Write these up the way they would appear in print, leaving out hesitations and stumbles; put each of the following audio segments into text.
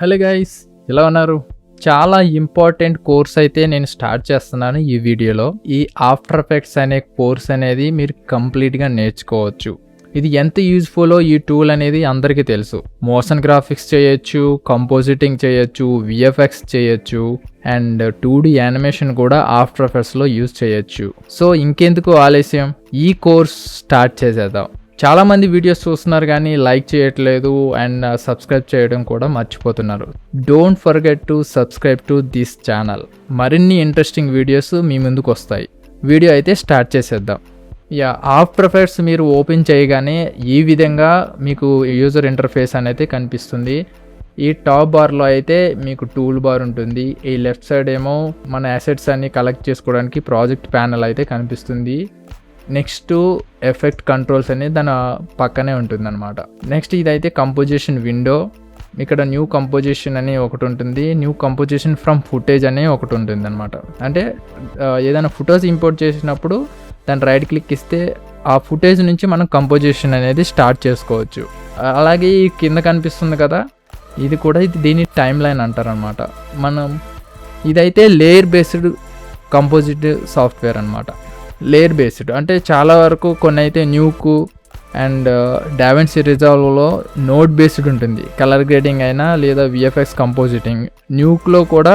Hello guys, ఎలా ఉన్నారు? చాలా ఇంపార్టెంట్ కోర్స్ అయితే నేను స్టార్ట్ చేస్తున్నాను ఈ వీడియోలో. ఈ ఆఫ్టర్ ఎఫెక్ట్స్ అనే కోర్స్ అనేది మీరు కంప్లీట్గా నేర్చుకోవచ్చు. ఇది ఎంత యూజ్ఫుల్లో ఈ టూల్ అనేది అందరికీ తెలుసు. మోషన్ గ్రాఫిక్స్ చేయొచ్చు, కంపోజిటింగ్ చేయొచ్చు, విఎఫ్ఎక్స్ చేయొచ్చు అండ్ 2D యానిమేషన్ కూడా ఆఫ్టర్ ఎఫెక్ట్స్లో యూజ్ చేయొచ్చు. సో ఇంకెందుకు ఆలస్యం, ఈ కోర్స్ స్టార్ట్ చేసేద్దాం. చాలామంది వీడియోస్ చూస్తున్నారు కానీ లైక్ చేయట్లేదు అండ్ సబ్స్క్రైబ్ చేయడం కూడా మర్చిపోతున్నారు. Don't forget to subscribe to this channel. మరిన్ని ఇంట్రెస్టింగ్ వీడియోస్ మీ ముందుకు వస్తాయి. వీడియో అయితే స్టార్ట్ చేసేద్దాం. ఆఫ్టర్ ఎఫెక్ట్స్ మీరు ఓపెన్ చేయగానే ఈ విధంగా మీకు యూజర్ ఇంటర్ఫేస్ అనేది కనిపిస్తుంది. ఈ టాప్ బార్లో అయితే మీకు టూల్ బార్ ఉంటుంది. ఈ లెఫ్ట్ సైడ్ ఏమో మన అసెట్స్ అన్ని కలెక్ట్ చేసుకోవడానికి ప్రాజెక్ట్ ప్యానెల్ అయితే కనిపిస్తుంది. నెక్స్ట్ ఎఫెక్ట్ కంట్రోల్స్ అనేది దాని పక్కనే ఉంటుందన్నమాట. నెక్స్ట్ ఇదైతే కంపోజిషన్ విండో. ఇక్కడ న్యూ కంపోజిషన్ అని ఒకటి ఉంటుంది, న్యూ కంపోజిషన్ ఫ్రమ్ ఫుటేజ్ అనే ఒకటి ఉంటుంది అనమాట. అంటే ఏదైనా ఫొటోస్ ఇంపోర్ట్ చేసినప్పుడు దాన్ని రైట్ క్లిక్ ఇస్తే ఆ ఫుటేజ్ నుంచి మనం కంపోజిషన్ అనేది స్టార్ట్ చేసుకోవచ్చు. అలాగే ఈ కింద కనిపిస్తుంది కదా, ఇది కూడా దీని టైమ్ లైన్ అంటారనమాట. మనం ఇదైతే లేయర్ బేస్డ్ కంపోజిట్ సాఫ్ట్వేర్ అనమాట. లేయర్ బేస్డ్ అంటే చాలా వరకు కొన్ని అయితే న్యూకు అండ్ డావిన్సీ రిజాల్వ్లో నోడ్ బేస్డ్ ఉంటుంది, కలర్ గ్రేడింగ్ అయినా లేదా విఎఫ్ఎక్స్ కంపోజిటింగ్. న్యూక్లో కూడా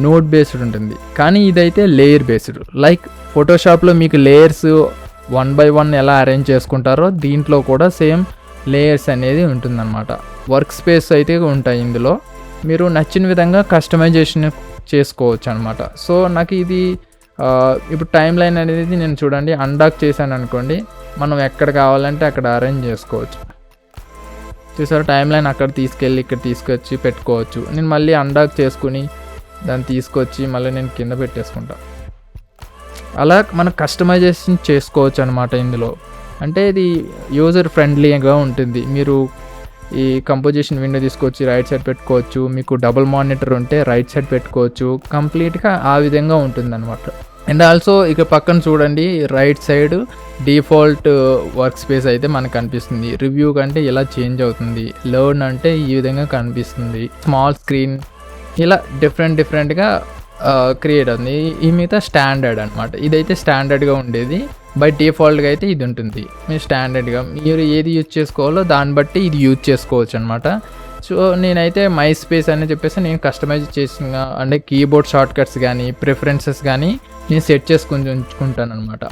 నోడ్ బేస్డ్ ఉంటుంది, కానీ ఇదైతే లేయర్ బేస్డ్. లైక్ ఫోటోషాప్లో మీకు లేయర్స్ 1 by 1 ఎలా అరేంజ్ చేసుకుంటారో దీంట్లో కూడా సేమ్ లేయర్స్ అనేది ఉంటుందన్నమాట. వర్క్ స్పేస్ అయితే ఉంటాయి ఇందులో, మీరు నచ్చిన విధంగా కస్టమైజేషన్ చేసుకోవచ్చు అనమాట. సో నాకు ఇది ఇప్పుడు టైం లైన్ అనేది నేను చూడండి అన్డాక్ చేశాను అనుకోండి, మనం ఎక్కడ కావాలంటే అక్కడ అరేంజ్ చేసుకోవచ్చు. చూసారు, టైం లైన్ అక్కడ తీసుకెళ్ళి ఇక్కడ తీసుకొచ్చి పెట్టుకోవచ్చు. నేను మళ్ళీ అన్డాక్ చేసుకుని దాన్ని తీసుకొచ్చి మళ్ళీ నేను కింద పెట్టేసుకుంటా. అలా మనం కస్టమైజేషన్ చేసుకోవచ్చు అనమాట ఇందులో. అంటే ఇది యూజర్ ఫ్రెండ్లీగా ఉంటుంది. మీరు ఈ కంపోజిషన్ విండో తీసుకొచ్చి రైట్ సైడ్ పెట్టుకోవచ్చు. మీకు డబుల్ మానిటర్ ఉంటే రైట్ సైడ్ పెట్టుకోవచ్చు. కంప్లీట్గా ఆ విధంగా ఉంటుందన్నమాట. అండ్ ఆల్సో ఇక పక్కన చూడండి, right side default work space అయితే మనకు కనిపిస్తుంది. రివ్యూ కంటే ఇలా చేంజ్ అవుతుంది. లర్న్ అంటే ఈ విధంగా కనిపిస్తుంది. స్మాల్ స్క్రీన్ ఇలా డిఫరెంట్గా క్రియేట్ అవుతుంది. ఈ మిగతా స్టాండర్డ్ అనమాట. ఇదైతే స్టాండర్డ్గా ఉండేది. బై డిఫాల్ట్గా అయితే ఇది ఉంటుంది. మీరు స్టాండర్డ్గా మీరు ఏది యూజ్ చేసుకోవాలో దాన్ని బట్టి ఇది యూజ్ చేసుకోవచ్చు అనమాట. సో నేనైతే మై స్పేస్ అని చెప్పేసి నేను కస్టమైజ్ చేసిన అంటే కీబోర్డ్ షార్ట్ కట్స్ కానీ ప్రిఫరెన్సెస్ కానీ నేను సెట్ చేసుకుని ఉంచుకుంటాను అనమాట.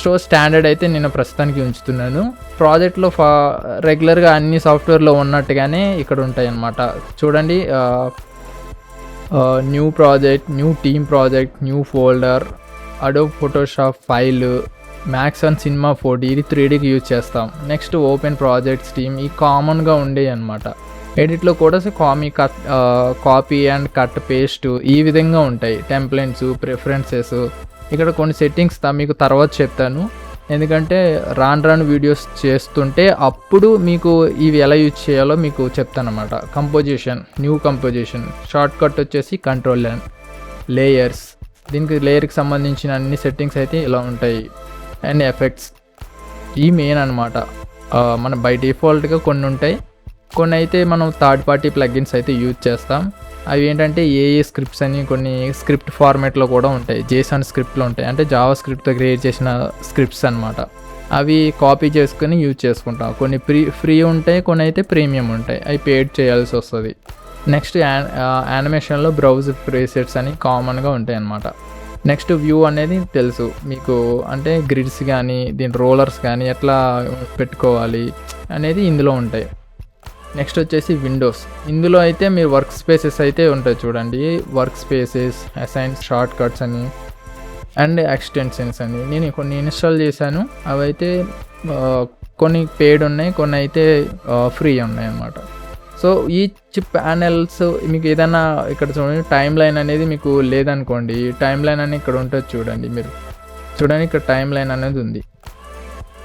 సో స్టాండర్డ్ అయితే నేను ప్రస్తుతానికి ఉంచుతున్నాను. ప్రాజెక్ట్లో రెగ్యులర్గా అన్ని సాఫ్ట్వేర్లో ఉన్నట్టుగానే ఇక్కడ ఉంటాయి అన్నమాట. చూడండి, new project, new team project, new folder, Adobe Photoshop file, max and cinema 4D ఇది 3Dకి యూజ్ చేస్తాం. నెక్స్ట్ ఓపెన్ ప్రాజెక్ట్స్ టీమ్, ఈ కామన్గా ఉండేవి అనమాట. ఎడిట్లో కూడా కాపీ అండ్ కట్ పేస్ట్ ఈ విధంగా ఉంటాయి. టెంప్లెట్స్, ప్రిఫరెన్సెస్, ఇక్కడ కొన్ని సెట్టింగ్స్ మీకు తర్వాత చెప్తాను. ఎందుకంటే రాను వీడియోస్ చేస్తుంటే అప్పుడు మీకు ఇవి ఎలా యూజ్ చేయాలో మీకు చెప్తాను అనమాట. Composition, new composition, short cut వచ్చేసి కంట్రోల్ ఎన్, లేయర్స్, దీనికి లేయర్కి సంబంధించిన అన్ని సెట్టింగ్స్ అయితే ఇలా ఉంటాయి. అండ్ ఎఫెక్ట్స్ ఈ మెయిన్ అనమాట. మన బై డిఫాల్ట్గా కొన్ని ఉంటాయి, కొన్ని అయితే మనం థర్డ్ పార్టీ ప్లగిన్స్ అయితే యూజ్ చేస్తాం. అవి ఏంటంటే ఏఏ స్క్రిప్ట్స్ అని కొన్ని స్క్రిప్ట్ ఫార్మేట్లో కూడా ఉంటాయి. జేసన్ స్క్రిప్ట్లో ఉంటాయి, అంటే జావా స్క్రిప్ట్తో క్రియేట్ చేసిన స్క్రిప్ట్స్ అనమాట. అవి కాపీ చేసుకుని యూజ్ చేసుకుంటాం. కొన్ని ఫ్రీ ఉంటాయి, కొన్ని అయితే ప్రీమియం ఉంటాయి, అవి పేడ్ చేయాల్సి వస్తుంది. నెక్స్ట్ యానిమేషన్లో బ్రౌజ్ ప్రీసెట్స్ అని కామన్గా ఉంటాయి అన్నమాట. నెక్స్ట్ వ్యూ అనేది తెలుసు మీకు, అంటే గ్రిడ్స్ కానీ దీని రోలర్స్ కానీ ఎట్లా పెట్టుకోవాలి అనేది ఇందులో ఉంటాయి. నెక్స్ట్ వచ్చేసి విండోస్. ఇందులో అయితే మీరు వర్క్ స్పేసెస్ అయితే ఉంటాయి చూడండి. Work spaces, assign, short cuts అని అండ్ ఎక్స్టెన్షన్స్ అని నేను కొన్ని ఇన్స్టాల్ చేశాను. అవైతే కొన్ని పెయిడ్ ఉన్నాయి, కొన్ని అయితే ఫ్రీ ఉన్నాయి అన్నమాట. సో ఈచ్ ప్యానెల్స్ మీకు ఏదైనా ఇక్కడ చూడండి, టైం లైన్ అనేది మీకు లేదనుకోండి, టైం లైన్ అని ఇక్కడ ఉంటుంది చూడండి. మీరు చూడండి, ఇక్కడ టైం లైన్ అనేది ఉంది,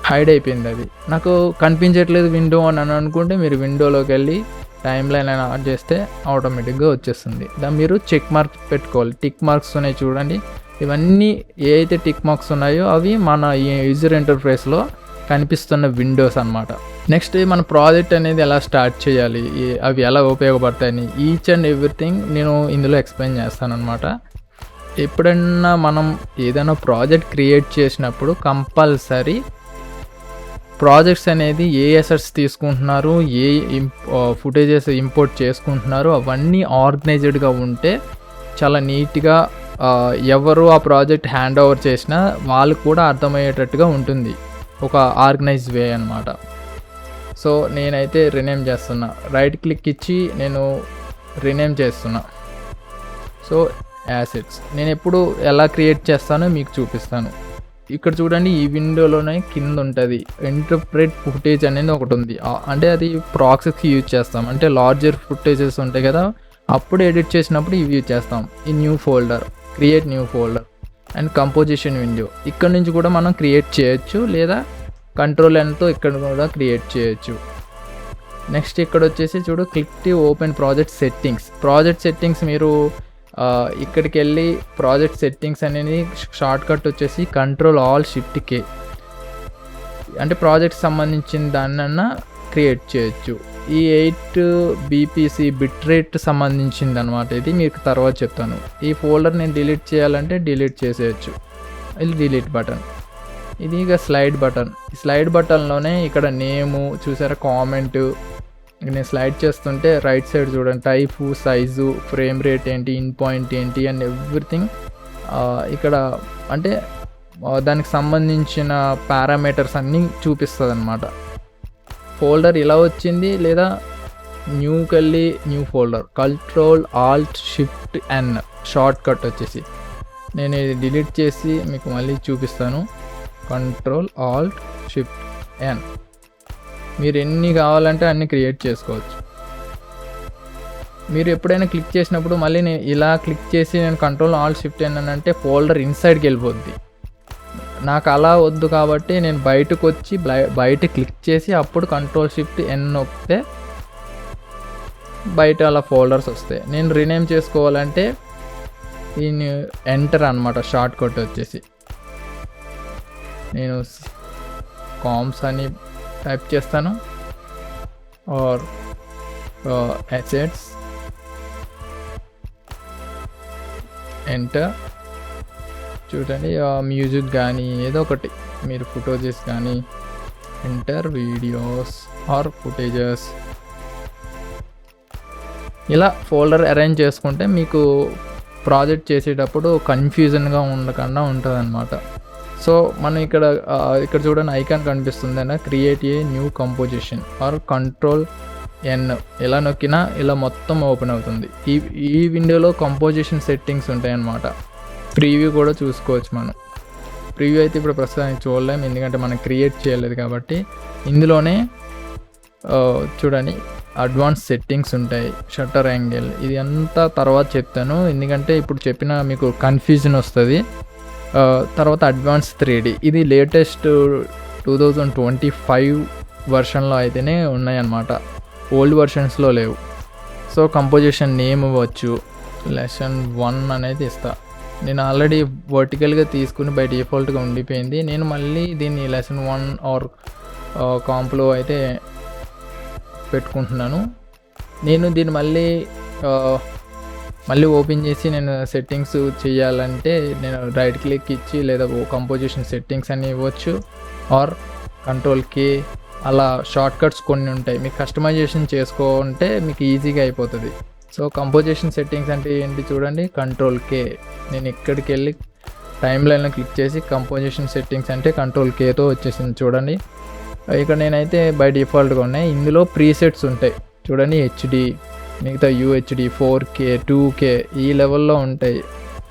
హైడ్ అయిపోయింది. అది నాకు కనిపించట్లేదు విండో అని అనుకుంటే మీరు విండోలోకి వెళ్ళి టైం లైన్ అని ఆన్ చేస్తే ఆటోమేటిక్గా వచ్చేస్తుంది. దాన్ని మీరు చెక్ మార్క్ పెట్టుకోవాలి. టిక్ మార్క్స్ ఉన్నాయి చూడండి, ఇవన్నీ ఏ అయితే టిక్ మార్క్స్ ఉన్నాయో అవి మన యూజర్ ఇంటర్ఫేస్లో కనిపిస్తున్న విండోస్ అన్నమాట. నెక్స్ట్ మన ప్రాజెక్ట్ అనేది ఎలా స్టార్ట్ చేయాలి, అవి ఎలా ఉపయోగపడతాయని ఈచ్ అండ్ ఎవ్రీథింగ్ నేను ఇందులో ఎక్స్ప్లెయిన్ చేస్తానన్నమాట. ఎప్పుడన్నా మనం ఏదైనా ప్రాజెక్ట్ క్రియేట్ చేసినప్పుడు కంపల్సరీ ప్రాజెక్ట్స్ అనేది ఏ అసెట్స్ తీసుకుంటున్నారు, ఏ ఫుటేజెస్ ఇంపోర్ట్ చేసుకుంటున్నారు అవన్నీ ఆర్గనైజ్డ్గా ఉంటే చాలా నీట్గా ఎవరు ఆ ప్రాజెక్ట్ హ్యాండ్ ఓవర్ చేసినా వాళ్ళు కూడా అర్థమయ్యేటట్టుగా ఉంటుంది, ఒక ఆర్గనైజ్ వే అనమాట. సో నేనైతే రీనేమ్ చేస్తున్నా, రైట్ క్లిక్ ఇచ్చి నేను రీనేమ్ చేస్తున్నా. సో యాసెట్స్ నేను ఎప్పుడు ఎలా క్రియేట్ చేస్తానో మీకు చూపిస్తాను. ఇక్కడ చూడండి, ఈ విండోలోనే కింద ఉంటుంది ఇంటర్ప్రెట్ ఫుటేజ్ అనేది ఒకటి ఉంది. అంటే అది ప్రాక్సీకి యూజ్ చేస్తాం, అంటే లార్జర్ ఫుటేజెస్ ఉంటాయి కదా, అప్పుడు ఎడిట్ చేసినప్పుడు ఇవి యూజ్ చేస్తాం. ఈ new folder, create new folder and composition window, ఇక్కడ నుంచి కూడా మనం క్రియేట్ చేయొచ్చు, లేదా కంట్రోల్ Nతో ఇక్కడ కూడా క్రియేట్ చేయొచ్చు. నెక్స్ట్ ఇక్కడ వచ్చేసి చూడు, click to open project settings. Project settings మీరు ఇక్కడికి వెళ్ళి ప్రాజెక్ట్ సెట్టింగ్స్ అనేది షార్ట్ కట్ వచ్చేసి Ctrl+Alt+Shift+K, అంటే ప్రాజెక్ట్ సంబంధించిన దాన్నన్నా క్రియేట్ చేయొచ్చు. ఈ 8 BPC బిట్ రేట్ సంబంధించింది అనమాట, ఇది మీకు తర్వాత చెప్తాను. ఈ ఫోల్డర్ నేను డిలీట్ చేయాలంటే డిలీట్ చేసేయచ్చు, ఇది డిలీట్ బటన్. ఇది ఇక స్లైడ్ బటన్. ఈ స్లైడ్ బటన్లోనే ఇక్కడ నేము చూసారా, కామెంట్. నేను స్లైడ్ చేస్తుంటే రైట్ సైడ్ చూడండి, టైపు, సైజు, ఫ్రేమ్ రేట్ ఏంటి, ఇన్ పాయింట్ ఏంటి అండ్ ఎవ్రీథింగ్ ఇక్కడ అంటే దానికి సంబంధించిన పారామీటర్స్ అన్నీ చూపిస్తుంది అనమాట. ఫోల్డర్ ఇలా వచ్చింది, లేదా న్యూకి వెళ్ళి new folder, Ctrl+Alt+Shift+N short cut వచ్చేసి. నేను ఇది డిలీట్ చేసి మీకు మళ్ళీ చూపిస్తాను. Ctrl+Alt+Shift+N, మీరు ఎన్ని కావాలంటే అన్ని క్రియేట్ చేసుకోవచ్చు. మీరు ఎప్పుడైనా క్లిక్ చేసినప్పుడు మళ్ళీ నేను ఇలా క్లిక్ చేసి నేను Ctrl+Alt+Shift+N అని అంటే ఫోల్డర్ ఇన్సైడ్కి వెళ్ళిపోద్ది. నాకు అలా వద్దు కాబట్టి నేను బయటకు వచ్చి బయట క్లిక్ చేసి అప్పుడు Ctrl+Shift+N నొక్కితే బయట అలా ఫోల్డర్స్ వస్తాయి. నేను రీనేమ్ చేసుకోవాలంటే దీన్ని ఎంటర్ అనమాట, షార్ట్ కట్ వచ్చేసి. నేను కామ్స్ అని టైప్ చేస్తాను, ఆర్ అసెట్స్, ఎంటర్. చూడండి, మ్యూజిక్ కానీ ఏదో ఒకటి మీరు ఫుటేజెస్ కానీ, ఎంటర్ వీడియోస్ ఆర్ ఫుటేజెస్. ఇలా ఫోల్డర్ అరేంజ్ చేసుకుంటే మీకు ప్రాజెక్ట్ చేసేటప్పుడు కన్ఫ్యూజన్గా ఉండకుండా ఉంటుంది అనమాట. సో మనం ఇక్కడ చూడండి, ఐకాన్ కనిపిస్తుంది అన్న, create a new composition or Ctrl+N ఎలా నొక్కినా ఇలా మొత్తం ఓపెన్ అవుతుంది. ఈ విండోలో కంపోజిషన్ సెట్టింగ్స్ ఉంటాయి అన్నమాట. ప్రీవ్యూ కూడా చూసుకోవచ్చు మనం. ప్రీవ్యూ అయితే ఇప్పుడు ప్రస్తుతానికి చూడలేం, ఎందుకంటే మనం క్రియేట్ చేయలేదు కాబట్టి. ఇందులోనే చూడండి, అడ్వాన్స్ సెట్టింగ్స్ ఉంటాయి, షట్టర్ యాంగిల్, ఇది అంతా తర్వాత చెప్తాను, ఎందుకంటే ఇప్పుడు చెప్పిన మీకు కన్ఫ్యూజన్ వస్తుంది. తర్వాత అడ్వాన్స్ 3D, ఇది లేటెస్ట్ 2025 వర్షన్లో అయితేనే ఉన్నాయన్నమాట, ఓల్డ్ వర్షన్స్లో లేవు. సో కంపోజిషన్ నేమ్ ఇవ్వచ్చు, లెసన్ 1 అనేది ఇస్తా. నేను ఆల్రెడీ వర్టికల్గా తీసుకుని బై డిఫాల్ట్గా ఉండిపోయింది. నేను మళ్ళీ దీన్ని లెసన్ 1 ఆర్ కాంప్లో అయితే పెట్టుకుంటున్నాను. నేను దీన్ని మళ్ళీ ఓపెన్ చేసి నేను సెట్టింగ్స్ చేయాలంటే నేను రైట్ క్లిక్ ఇచ్చి లేదా కంపోజిషన్ సెట్టింగ్స్ అని ఇవ్వచ్చు, ఆర్ Ctrl+K, అలా షార్ట్ కట్స్ కొన్ని ఉంటాయి. మీకు కస్టమైజేషన్ చేసుకుంటే మీకు ఈజీగా అయిపోతుంది. సో కంపోజిషన్ సెట్టింగ్స్ అంటే ఏంటి చూడండి, Ctrl+K. నేను ఇక్కడికి వెళ్ళి టైం లైన్లో క్లిక్ చేసి కంపోజిషన్ సెట్టింగ్స్ అంటే Ctrl+Kతో వచ్చేసింది చూడండి. ఇక్కడ నేనైతే బై డిఫాల్ట్గా ఉన్నాయి. ఇందులో ప్రీసెట్స్ ఉంటాయి చూడండి, HD, మిగతా UHD, 4K, 2K ఈ లెవెల్లో ఉంటాయి.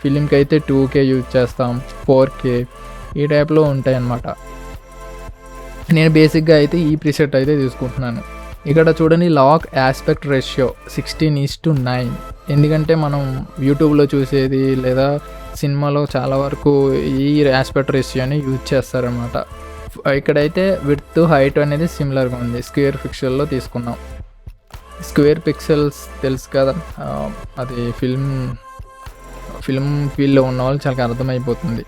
ఫిలింకి అయితే 2K యూజ్ చేస్తాం, 4K ఈ టైప్లో ఉంటాయి అన్నమాట. నేను బేసిక్గా అయితే ఈ ప్రీసెట్ అయితే తీసుకుంటున్నాను. ఇక్కడ చూడండి, లాక్ ఆస్పెక్ట్ రేషియో 16:9, ఎందుకంటే మనం యూట్యూబ్లో చూసేది లేదా సినిమాలో చాలా వరకు ఈ ఆస్పెక్ట్ రేషియోని యూజ్ చేస్తారనమాట. ఇక్కడైతే విడ్త్ హైట్ అనేది సిమిలర్గా ఉంది, స్క్వేర్ పిక్సెల్లో తీసుకున్నాం. స్క్వేర్ పిక్సెల్స్ తెలుసు కదా, అది ఫిల్మ్ ఫీల్డ్లో ఉన్న వాళ్ళు చాలా అర్థమైపోతుంది.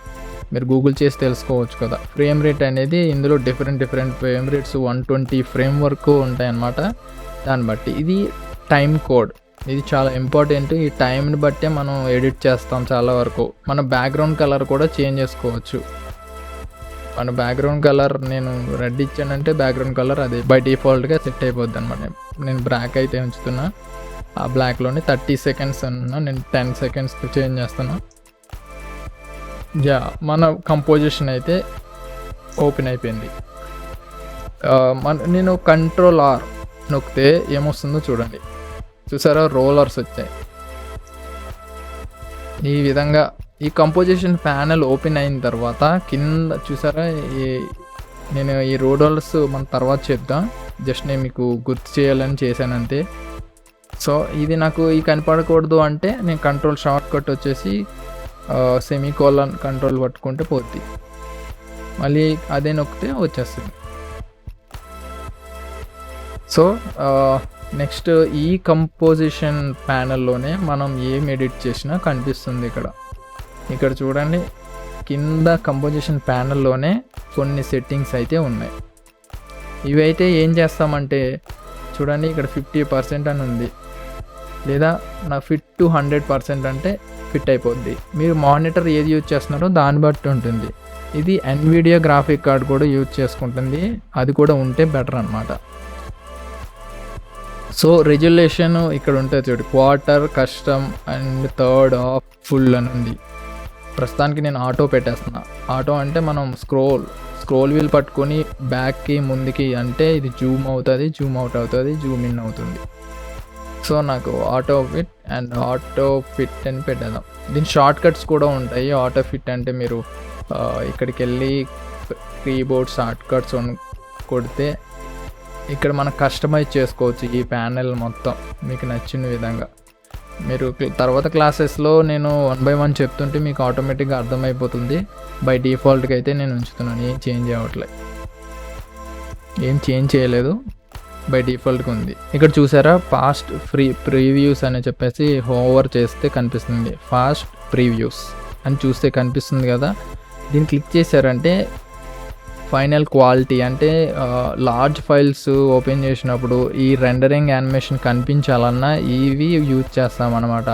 మీరు గూగుల్ చేసి తెలుసుకోవచ్చు కదా. ఫ్రేమ్ రేట్ అనేది ఇందులో డిఫరెంట్ ఫ్రేమ్ రేట్స్ 120 ఫ్రేమ్ వరకు ఉంటాయన్నమాట. దాన్ని బట్టి ఇది టైం కోడ్, ఇది చాలా ఇంపార్టెంట్. ఈ టైంని బట్టే మనం ఎడిట్ చేస్తాం చాలా వరకు. మన బ్యాక్గ్రౌండ్ కలర్ కూడా చేంజ్ చేసుకోవచ్చు. మన బ్యాక్గ్రౌండ్ కలర్ నేను రెడ్ ఇచ్చానంటే బ్యాక్గ్రౌండ్ కలర్ అది బై డిఫాల్ట్గా సెట్ అయిపోద్ది అనమాట. నేను బ్లాక్ అయితే ఉంచుతున్నా, ఆ బ్లాక్లోనే 30 సెకండ్స్ అన్నా, నేను 10 సెకండ్స్ చేంజ్ చేస్తున్నా. మన కంపోజిషన్ అయితే ఓపెన్ అయిపోయింది. నేను కంట్రోల్ R నొక్కితే ఏమొస్తుందో చూడండి. చూసారా, రోలర్స్ వచ్చాయి. ఈ విధంగా ఈ కంపోజిషన్ ప్యానెల్ ఓపెన్ అయిన తర్వాత కింద చూసారా, నేను ఈ రోలర్స్ మన తర్వాత చెప్తాం, జస్ట్ నేను మీకు గుర్తు చేయాలని చేశాను అంతే. సో ఇది నాకు ఈ కనపడకూడదు అంటే నేను కంట్రోల్ షార్ట్ కట్ వచ్చేసి సెమీకోలన్ కంట్రోల్ పట్టుకుంటే పోద్ది, మళ్ళీ అదే నొక్కితే వచ్చేస్తుంది. సో నెక్స్ట్ ఈ కంపోజిషన్ ప్యానెల్లోనే మనం ఏం ఎడిట్ చేసినా కనిపిస్తుంది. ఇక్కడ చూడండి, కింద కంపోజిషన్ ప్యానెల్లోనే కొన్ని సెట్టింగ్స్ అయితే ఉన్నాయి. ఇవైతే ఏం చేస్తామంటే చూడండి, ఇక్కడ 50% అని ఉంది, లేదా నా ఫిట్ టు 100% అంటే ఫిట్ అయిపోద్ది. మీరు మానిటర్ ఏది యూజ్ చేస్తున్నారో దాన్ని బట్టి ఉంటుంది. ఇది ఎన్విడియా గ్రాఫిక్ కార్డ్ కూడా యూజ్ చేసుకుంటుంది, అది కూడా ఉంటే బెటర్ అనమాట. సో రెజల్యూషన్ ఇక్కడ ఉంటుంది చూడు, quarter, custom and third of full అని ఉంది. ప్రస్తుతానికి నేను ఆటో పెట్టేస్తున్నా. ఆటో అంటే మనం స్క్రోల్ వీల్ పట్టుకొని బ్యాక్కి ముందుకి అంటే ఇది జూమ్ అవుతుంది, జూమ్ అవుట్ అవుతుంది, జూమ్ ఇన్ అవుతుంది. సో నాకు auto fit and auto fit అని పెట్టేద్దాం. దీని షార్ట్ కట్స్ కూడా ఉంటాయి. ఆటో ఫిట్ అంటే మీరు ఇక్కడికి వెళ్ళి కీబోర్డ్ షార్ట్ కట్స్ కొడితే ఇక్కడ మనం కస్టమైజ్ చేసుకోవచ్చు ఈ ప్యానెల్ మొత్తం మీకు నచ్చిన విధంగా. మీరు తర్వాత క్లాసెస్లో నేను 1 by 1 చెప్తుంటే మీకు ఆటోమేటిక్గా అర్థమైపోతుంది. బై డిఫాల్ట్గా అయితే నేను ఉంచుతున్నాను, ఏం చేంజ్ అవ్వట్లేదు, ఏం చేంజ్ చేయలేదు, బై డిఫాల్ట్గా ఉంది. ఇక్కడ చూసారా, ఫాస్ట్ ప్రీవ్యూస్ అని చెప్పేసి హోవర్ చేస్తే కనిపిస్తుంది. ఫాస్ట్ ప్రీవ్యూస్ అని చూస్తే కనిపిస్తుంది కదా. దీన్ని క్లిక్ చేశారంటే ఫైనల్ క్వాలిటీ అంటే లార్జ్ ఫైల్స్ ఓపెన్ చేసినప్పుడు ఈ రెండరింగ్ యానిమేషన్ కనిపించాలన్నా ఇవి యూజ్ చేస్తామన్నమాట.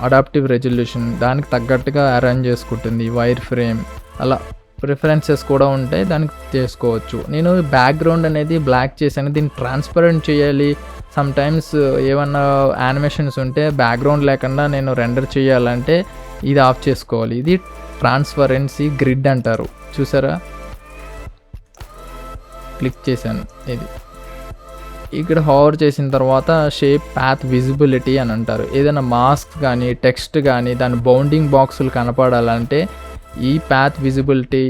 అడాప్టివ్ రెజల్యూషన్ దానికి తగ్గట్టుగా అరేంజ్ చేసుకుంటుంది. వైర్ ఫ్రేమ్ అలా ప్రిఫరెన్సెస్ కూడా ఉంటాయి, దానికి చేసుకోవచ్చు. నేను బ్యాక్గ్రౌండ్ అనేది బ్లాక్ చేశాను, దీన్ని ట్రాన్స్పరెంట్ చేయాలి. సమ్ టైమ్స్ ఏమన్నా యానిమేషన్స్ ఉంటే బ్యాక్గ్రౌండ్ లేకుండా నేను రెండర్ చేయాలంటే ఇది ఆఫ్ చేసుకోవాలి. ఇది ట్రాన్స్పరెన్సీ గ్రిడ్ అంటారు. చూసారా, క్లిక్ చేశాను. ఇది ఇక్కడ హోవర్ చేసిన తర్వాత షేప్ పాత్ విజిబిలిటీ అని అంటారు. ఏదైనా మాస్క్ కానీ టెక్స్ట్ కానీ దాని బౌండింగ్ బాక్సులు కనపడాలంటే ఈ పాత్ విజిబిలిటీ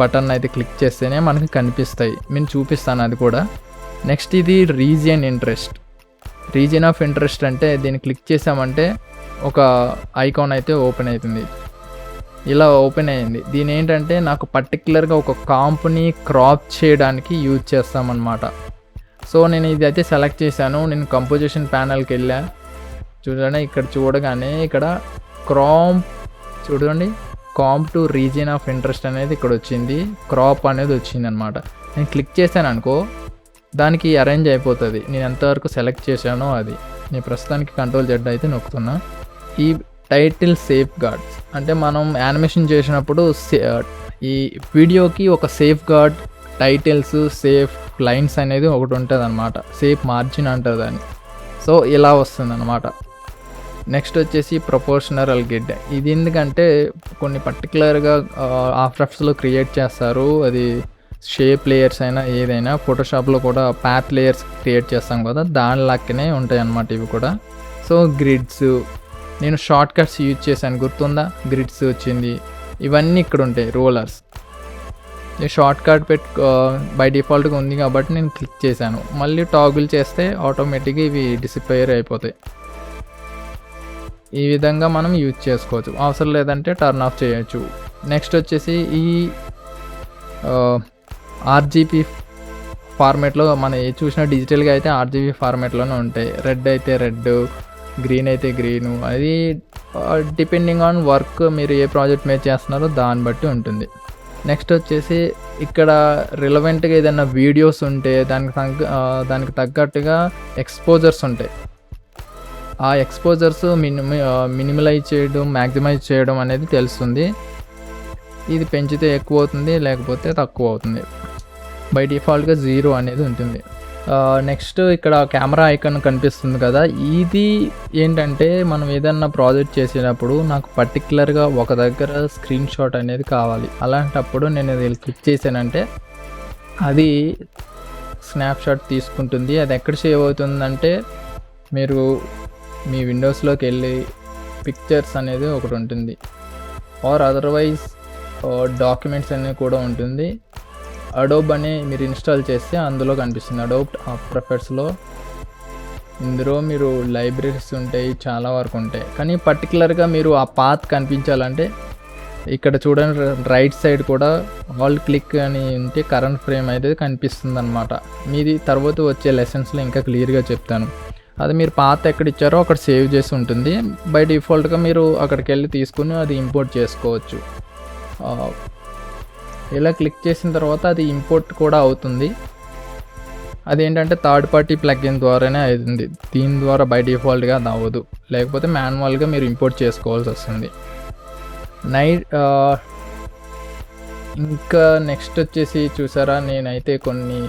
బటన్ అయితే క్లిక్ చేస్తేనే మనకి కనిపిస్తాయి. నేను చూపిస్తాను అది కూడా. నెక్స్ట్ ఇది రీజియన్ ఆఫ్ ఇంట్రెస్ట్ అంటే దీన్ని క్లిక్ చేసామంటే ఒక ఐకాన్ అయితే ఓపెన్ అవుతుంది. ఇలా ఓపెన్ అయ్యింది. దీని ఏంటంటే నాకు పర్టికులర్గా ఒక కాంప్ని క్రాప్ చేయడానికి యూజ్ చేస్తామన్నమాట. సో నేను ఇది అయితే సెలెక్ట్ చేశాను. నేను కంపోజిషన్ ప్యానల్కి వెళ్ళా, చూడండి ఇక్కడ చూడగానే ఇక్కడ చూడండి కాంప్ టు రీజియన్ ఆఫ్ ఇంట్రెస్ట్ అనేది ఇక్కడ వచ్చింది, క్రాప్ అనేది వచ్చింది అనమాట. నేను క్లిక్ చేశాను అనుకో, దానికి అరేంజ్ అయిపోతుంది. నేను ఎంతవరకు సెలెక్ట్ చేశానో అది. నేను ప్రస్తుతానికి Ctrl+Z అయితే నొక్కుతున్నా. ఈ టైటిల్ సేఫ్ గార్డ్స్ అంటే మనం యానిమేషన్ చేసినప్పుడు ఈ వీడియోకి ఒక safe guard, titles, safe lines అనేది ఒకటి ఉంటుంది అనమాట. సేఫ్ మార్జిన్ అంటారు దాన్ని. సో ఇలా వస్తుంది అనమాట. నెక్స్ట్ వచ్చేసి ప్రపోర్షనల్ గ్రిడ్. ఇది ఎందుకంటే కొన్ని పర్టికులర్గా ఆఫ్టర్ ఎఫెక్ట్స్లో క్రియేట్ చేస్తారు. అది షేప్ లేయర్స్ అయినా ఏదైనా, ఫోటోషాప్లో కూడా పాత్ లేయర్స్ క్రియేట్ చేస్తాం కదా, దాని లాక్కనే ఉంటాయి అన్నమాట ఇవి కూడా. సో గ్రిడ్స్ నేను షార్ట్ కట్స్ యూజ్ చేశాను, గుర్తుందా, గ్రిడ్స్ వచ్చింది. ఇవన్నీ ఇక్కడ ఉంటాయి. రోలర్స్ ఈ షార్ట్ కట్ బై డిఫాల్ట్గా ఉంది కాబట్టి నేను క్లిక్ చేశాను. మళ్ళీ టాగుల్ చేస్తే ఆటోమేటిక్గా ఇవి డిసిపేర్ అయిపోతాయి. ఈ విధంగా మనం యూజ్ చేసుకోవచ్చు. అవసరం లేదంటే టర్న్ ఆఫ్ చేయొచ్చు. నెక్స్ట్ వచ్చేసి ఈ ఆర్జీబీ ఫార్మేట్లో మనం ఏ చూసినా డిజిటల్గా అయితే ఆర్జీబీ ఫార్మేట్లోనే ఉంటాయి. రెడ్ అయితే రెడ్, గ్రీన్ అయితే గ్రీను, అది డిపెండింగ్ ఆన్ వర్క్ మీరు ఏ ప్రాజెక్ట్ మీద చేస్తున్నారో దాన్ని బట్టి ఉంటుంది. నెక్స్ట్ వచ్చేసి ఇక్కడ రిలవెంట్గా ఏదైనా వీడియోస్ ఉంటే దానికి తగ్గట్టుగా ఎక్స్పోజర్స్ ఉంటాయి. ఆ ఎక్స్పోజర్స్ మినిమలైజ్ చేయడం, మ్యాక్సిమైజ్ చేయడం అనేది తెలుస్తుంది. ఇది పెంచితే ఎక్కువ అవుతుంది, లేకపోతే తక్కువ అవుతుంది. బై డిఫాల్ట్గా 0 అనేది ఉంటుంది. నెక్స్ట్ ఇక్కడ కెమెరా ఐకాన్ కనిపిస్తుంది కదా, ఇది ఏంటంటే మనం ఏదన్నా ప్రాజెక్ట్ చేసేటప్పుడు నాకు పర్టికులర్గా ఒక దగ్గర స్క్రీన్ షాట్ అనేది కావాలి. అలాంటప్పుడు నేను ఇది క్లిక్ చేశానంటే అది స్నాప్షాట్ తీసుకుంటుంది. అది ఎక్కడ సేవ్ అవుతుందంటే మీరు మీ విండోస్లోకి వెళ్ళి పిక్చర్స్ అనేది ఒకటి ఉంటుంది, ఆర్ అదర్వైజ్ డాక్యుమెంట్స్ అనేది కూడా ఉంటుంది. అడోబ్ అని మీరు ఇన్స్టాల్ చేస్తే అందులో కనిపిస్తుంది. అడోబ్ ఆఫ్టర్ ఎఫెక్ట్స్లో ఇందులో మీరు లైబ్రరీస్ ఉంటాయి, చాలా వరకు ఉంటాయి. కానీ పర్టికులర్గా మీరు ఆ పాత్ కనిపించాలంటే ఇక్కడ చూడండి, రైట్ సైడ్ కూడా ఆల్ క్లిక్ అని ఉంటే కరెంట్ ఫ్రేమ్ అయితే కనిపిస్తుంది అనమాట. మీది తర్వాత వచ్చే లెసన్స్లో ఇంకా క్లియర్గా చెప్తాను. అది మీరు పాత్ ఎక్కడ ఇచ్చారో అక్కడ సేవ్ చేసి ఉంటుంది. బై డిఫాల్ట్గా మీరు అక్కడికి వెళ్ళి తీసుకుని అది ఇంపోర్ట్ చేసుకోవచ్చు. ఇలా క్లిక్ చేసిన తర్వాత అది ఇంపోర్ట్ కూడా అవుతుంది. అదేంటంటే థర్డ్ పార్టీ ప్లగ్ఇన్ ద్వారానే అవుతుంది. దీని ద్వారా బై డిఫాల్ట్గా అది అవ్వదు, లేకపోతే మాన్యువల్గా మీరు ఇంపోర్ట్ చేసుకోవాల్సి వస్తుంది. ఇంకా నెక్స్ట్ వచ్చేసి చూసారా, నేనైతే కొన్ని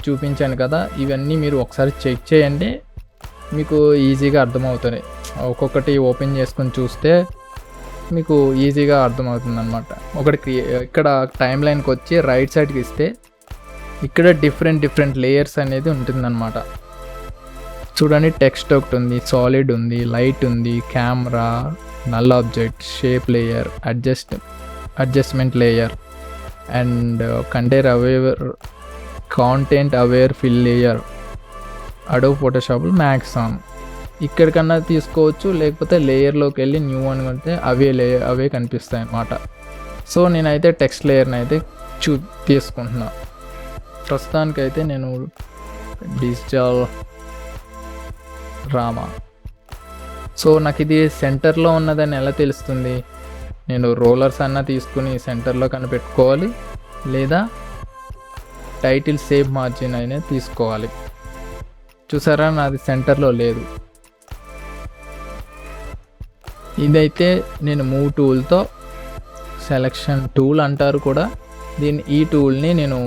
చూపించాను కదా, ఇవన్నీ మీరు ఒకసారి చెక్ చేయండి, మీకు ఈజీగా అర్థమవుతుంది. ఒక్కొక్కటి ఓపెన్ చేసుకొని చూస్తే మీకు ఈజీగా అర్థమవుతుంది అనమాట. ఇక్కడ టైం లైన్కి వచ్చి రైట్ సైడ్కి ఇస్తే ఇక్కడ డిఫరెంట్ లేయర్స్ అనేది ఉంటుందన్నమాట. చూడండి, టెక్స్ట్ ఒకటి ఉంది, సాలిడ్ ఉంది, లైట్ ఉంది, camera, null object, shape layer, adjustment layer and content aware fill layer, Adobe Photoshop Maxon. ఇక్కడికన్నా తీసుకోవచ్చు, లేకపోతే లేయర్లోకి వెళ్ళి న్యూ అని కొంటే అవే కనిపిస్తాయి అన్నమాట. సో నేనైతే టెక్స్ట్ లేయర్ని అయితే తీసుకుంటున్నా. ప్రస్తుతానికైతే నేను డిజిటల్ రామా. సో నాకు ఇది సెంటర్లో ఉన్నదని ఎలా తెలుస్తుంది? నేను రోలర్స్ అన్నా తీసుకుని సెంటర్లో కనిపెట్టుకోవాలి, లేదా టైటిల్ సేవ్ మార్జిన్ అయినా తీసుకోవాలి. చూసారా, నాది సెంటర్లో లేదు. ఇదైతే నేను మూవ్ టూల్తో, సెలెక్షన్ టూల్ అంటారు కూడా ఈ టూల్ని నేను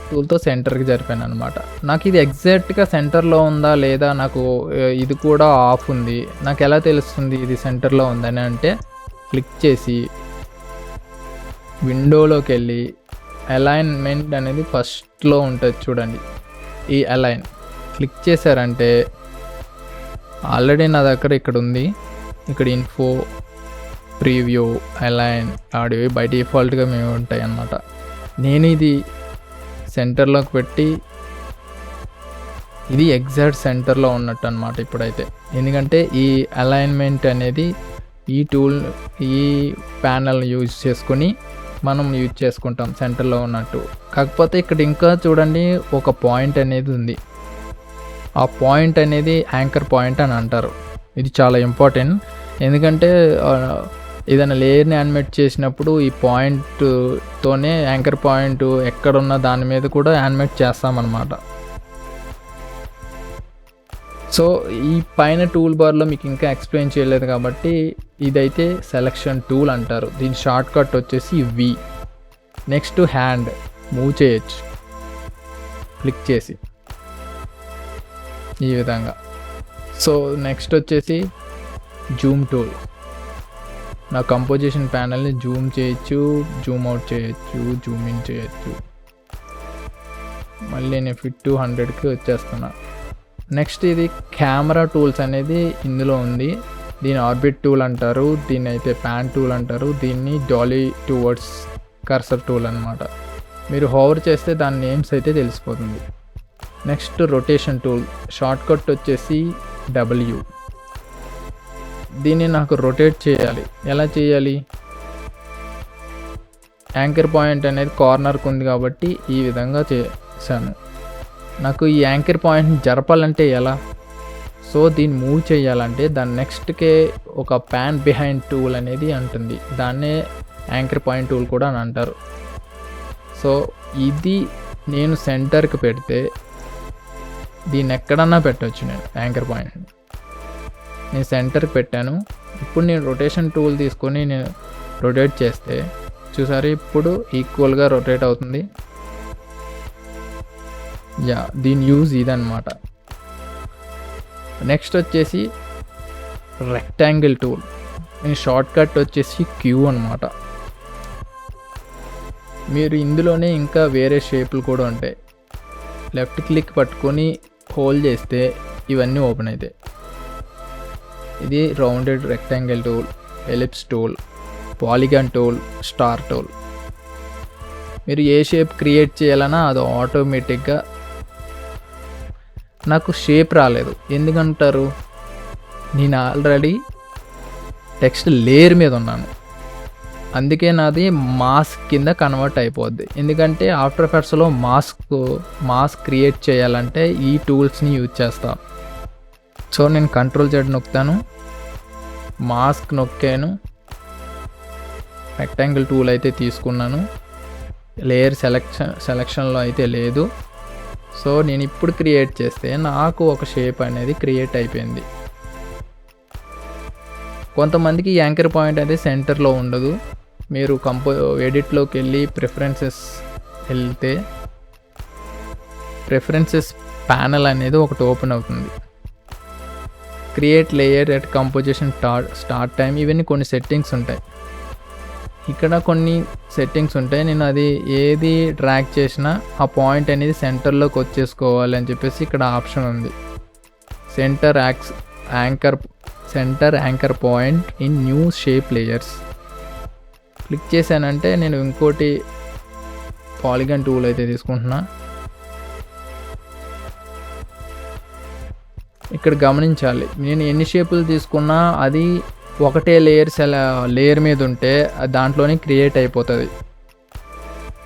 టూల్తో సెంటర్కి జరిపాను అనమాట. నాకు ఇది ఎగ్జాక్ట్గా సెంటర్లో ఉందా లేదా, నాకు ఇది కూడా ఆఫ్ ఉంది, నాకు ఎలా తెలుస్తుంది ఇది సెంటర్లో ఉందని అంటే, క్లిక్ చేసి విండోలోకి వెళ్ళి అలైన్మెంట్ అనేది ఫస్ట్లో ఉంటుంది చూడండి, ఈ అలైన్ క్లిక్ చేశారంటే ఆల్రెడీ నా దగ్గర ఇక్కడ ఉంది. ఇక్కడ info, preview, align, audio by డిఫాల్ట్గా మేము ఉంటాయి అన్నమాట. నేను ఇది సెంటర్లోకి పెట్టి ఇది ఎగ్జాక్ట్ సెంటర్లో ఉన్నట్టు అనమాట ఇప్పుడైతే. ఎందుకంటే ఈ అలైన్మెంట్ అనేది ఈ ప్యానల్ యూజ్ చేసుకొని మనం యూజ్ చేసుకుంటాం సెంటర్లో ఉన్నట్టు. కాకపోతే ఇక్కడ ఇంకా చూడండి, ఒక పాయింట్ అనేది ఉంది. ఆ పాయింట్ అనేది యాంకర్ పాయింట్ అని అంటారు. ఇది చాలా ఇంపార్టెంట్, ఎందుకంటే ఏదైనా లేయర్ని యానిమేట్ చేసినప్పుడు ఈ పాయింట్తోనే యాంకర్ పాయింట్ ఎక్కడున్న దాని మీద కూడా యానిమేట్ చేస్తామన్నమాట. సో ఈ పైన టూల్ బార్లో మీకు ఇంకా ఎక్స్ప్లెయిన్ చేయలేదు కాబట్టి ఇదైతే సెలెక్షన్ టూల్ అంటారు. దీని షార్ట్ కట్ వచ్చేసి వి. నెక్స్ట్ హ్యాండ్ మూవ్ చేయొచ్చు క్లిక్ చేసి ఈ విధంగా. సో నెక్స్ట్ వచ్చేసి జూమ్ టూల్. నా కంపోజిషన్ ప్యానల్ని జూమ్ చేయొచ్చు, జూమ్ అవుట్ చేయొచ్చు, జూమ్ ఇన్ చేయొచ్చు. మళ్ళీ నేను ఫిట్ టు 100కి వచ్చేస్తున్నా. నెక్స్ట్ ఇది కెమెరా టూల్స్ అనేది ఇందులో ఉంది. దీని ఆర్బిట్ టూల్ అంటారు, దీన్ని అయితే ప్యాన్ టూల్ అంటారు, దీన్ని డాలీ టువర్డ్స్ కర్సర్ టూల్ అనమాట. మీరు హోవర్ చేస్తే దాని నేమ్స్ అయితే తెలిసిపోతుంది. Next rotation tool, short cut వచ్చేసి డబ్ల్యూ. దీన్ని నాకు రొటేట్ చేయాలి. ఎలా చేయాలి? యాంకర్ పాయింట్ అనేది కార్నర్కి ఉంది కాబట్టి ఈ విధంగా చేశాను. నాకు ఈ యాంకర్ పాయింట్ని జరపాలంటే ఎలా? సో సో దీన్ని మూవ్ చేయాలంటే దాని నెక్స్ట్కే ఒక ప్యాన్ బిహైండ్ టూల్ అనేది ఉంటుంది, దాన్నే యాంకర్ పాయింట్ టూల్ కూడా అని అంటారు. సో ఇది నేను సెంటర్కి పెడితే దీన్ని ఎక్కడన్నా పెట్టవచ్చు, నేను యాంకర్ పాయింట్ నేను సెంటర్కి పెట్టాను. ఇప్పుడు నేను రొటేషన్ టూల్ తీసుకొని నేను రొటేట్ చేస్తే చూసారు ఇప్పుడు ఈక్వల్గా రొటేట్ అవుతుంది. దీని యూజ్ ఇదన్నమాట. నెక్స్ట్ వచ్చేసి రెక్టాంగిల్ టూల్, దీని షార్ట్ కట్ వచ్చేసి క్యూ అనమాట. మీరు ఇందులోనే ఇంకా వేరే షేపులు కూడా ఉంటాయి. లెఫ్ట్ క్లిక్ పట్టుకొని హోల్డ్ చేస్తే ఇవన్నీ ఓపెన్ అవుతాయి. ఇది rounded rectangle tool, ellipse tool, polygon tool, star tool. మీరు ఏ షేప్ క్రియేట్ చేయాలన్నా అది ఆటోమేటిక్గా, నాకు షేప్ రాలేదు ఎందుకంటారు, నేను ఆల్రెడీ టెక్స్ట్ లేయర్ మీద ఉన్నాను, అందుకే నాది మాస్క్ కింద కన్వర్ట్ అయిపోద్ది. ఎందుకంటే ఆఫ్టర్ ఎఫెక్ట్స్లో మాస్క్ క్రియేట్ చేయాలంటే ఈ టూల్స్ని యూజ్ చేస్తాను. సో నేను కంట్రోల్ Z నొక్కుతాను, మాస్క్ నొక్కాను, రెక్టాంగిల్ టూల్ అయితే తీసుకున్నాను, లేయర్ సెలక్షన్లో అయితే లేదు. సో నేను ఇప్పుడు క్రియేట్ చేస్తే నాకు ఒక షేప్ అనేది క్రియేట్ అయిపోయింది. కొంతమందికి యాంకర్ పాయింట్ అనేది సెంటర్లో ఉండదు. మీరు ఎడిట్లోకి వెళ్ళి ప్రిఫరెన్సెస్ వెళ్తే ప్రిఫరెన్సెస్ ప్యానల్ అనేది ఒకటి ఓపెన్ అవుతుంది. Create layer at composition start time, ఇవన్నీ కొన్ని సెట్టింగ్స్ ఉంటాయి. ఇక్కడ కొన్ని సెట్టింగ్స్ ఉంటాయి. నేను అది ఏది డ్రాగ్ చేసినా ఆ పాయింట్ అనేది సెంటర్లోకి వచ్చేసుకోవాలి అని చెప్పేసి ఇక్కడ ఆప్షన్ ఉంది. Centre anchor point in new shape layers click చేశానంటే నేను ఇంకోటి పాలిగాన్ టూల్ అయితే తీసుకుంటున్నా. ఇక్కడ గమనించాలి, నేను ఎన్ని షేపులు తీసుకున్నా అది ఒకటే లేయర్ మీద ఉంటే దాంట్లోనే క్రియేట్ అయిపోతుంది.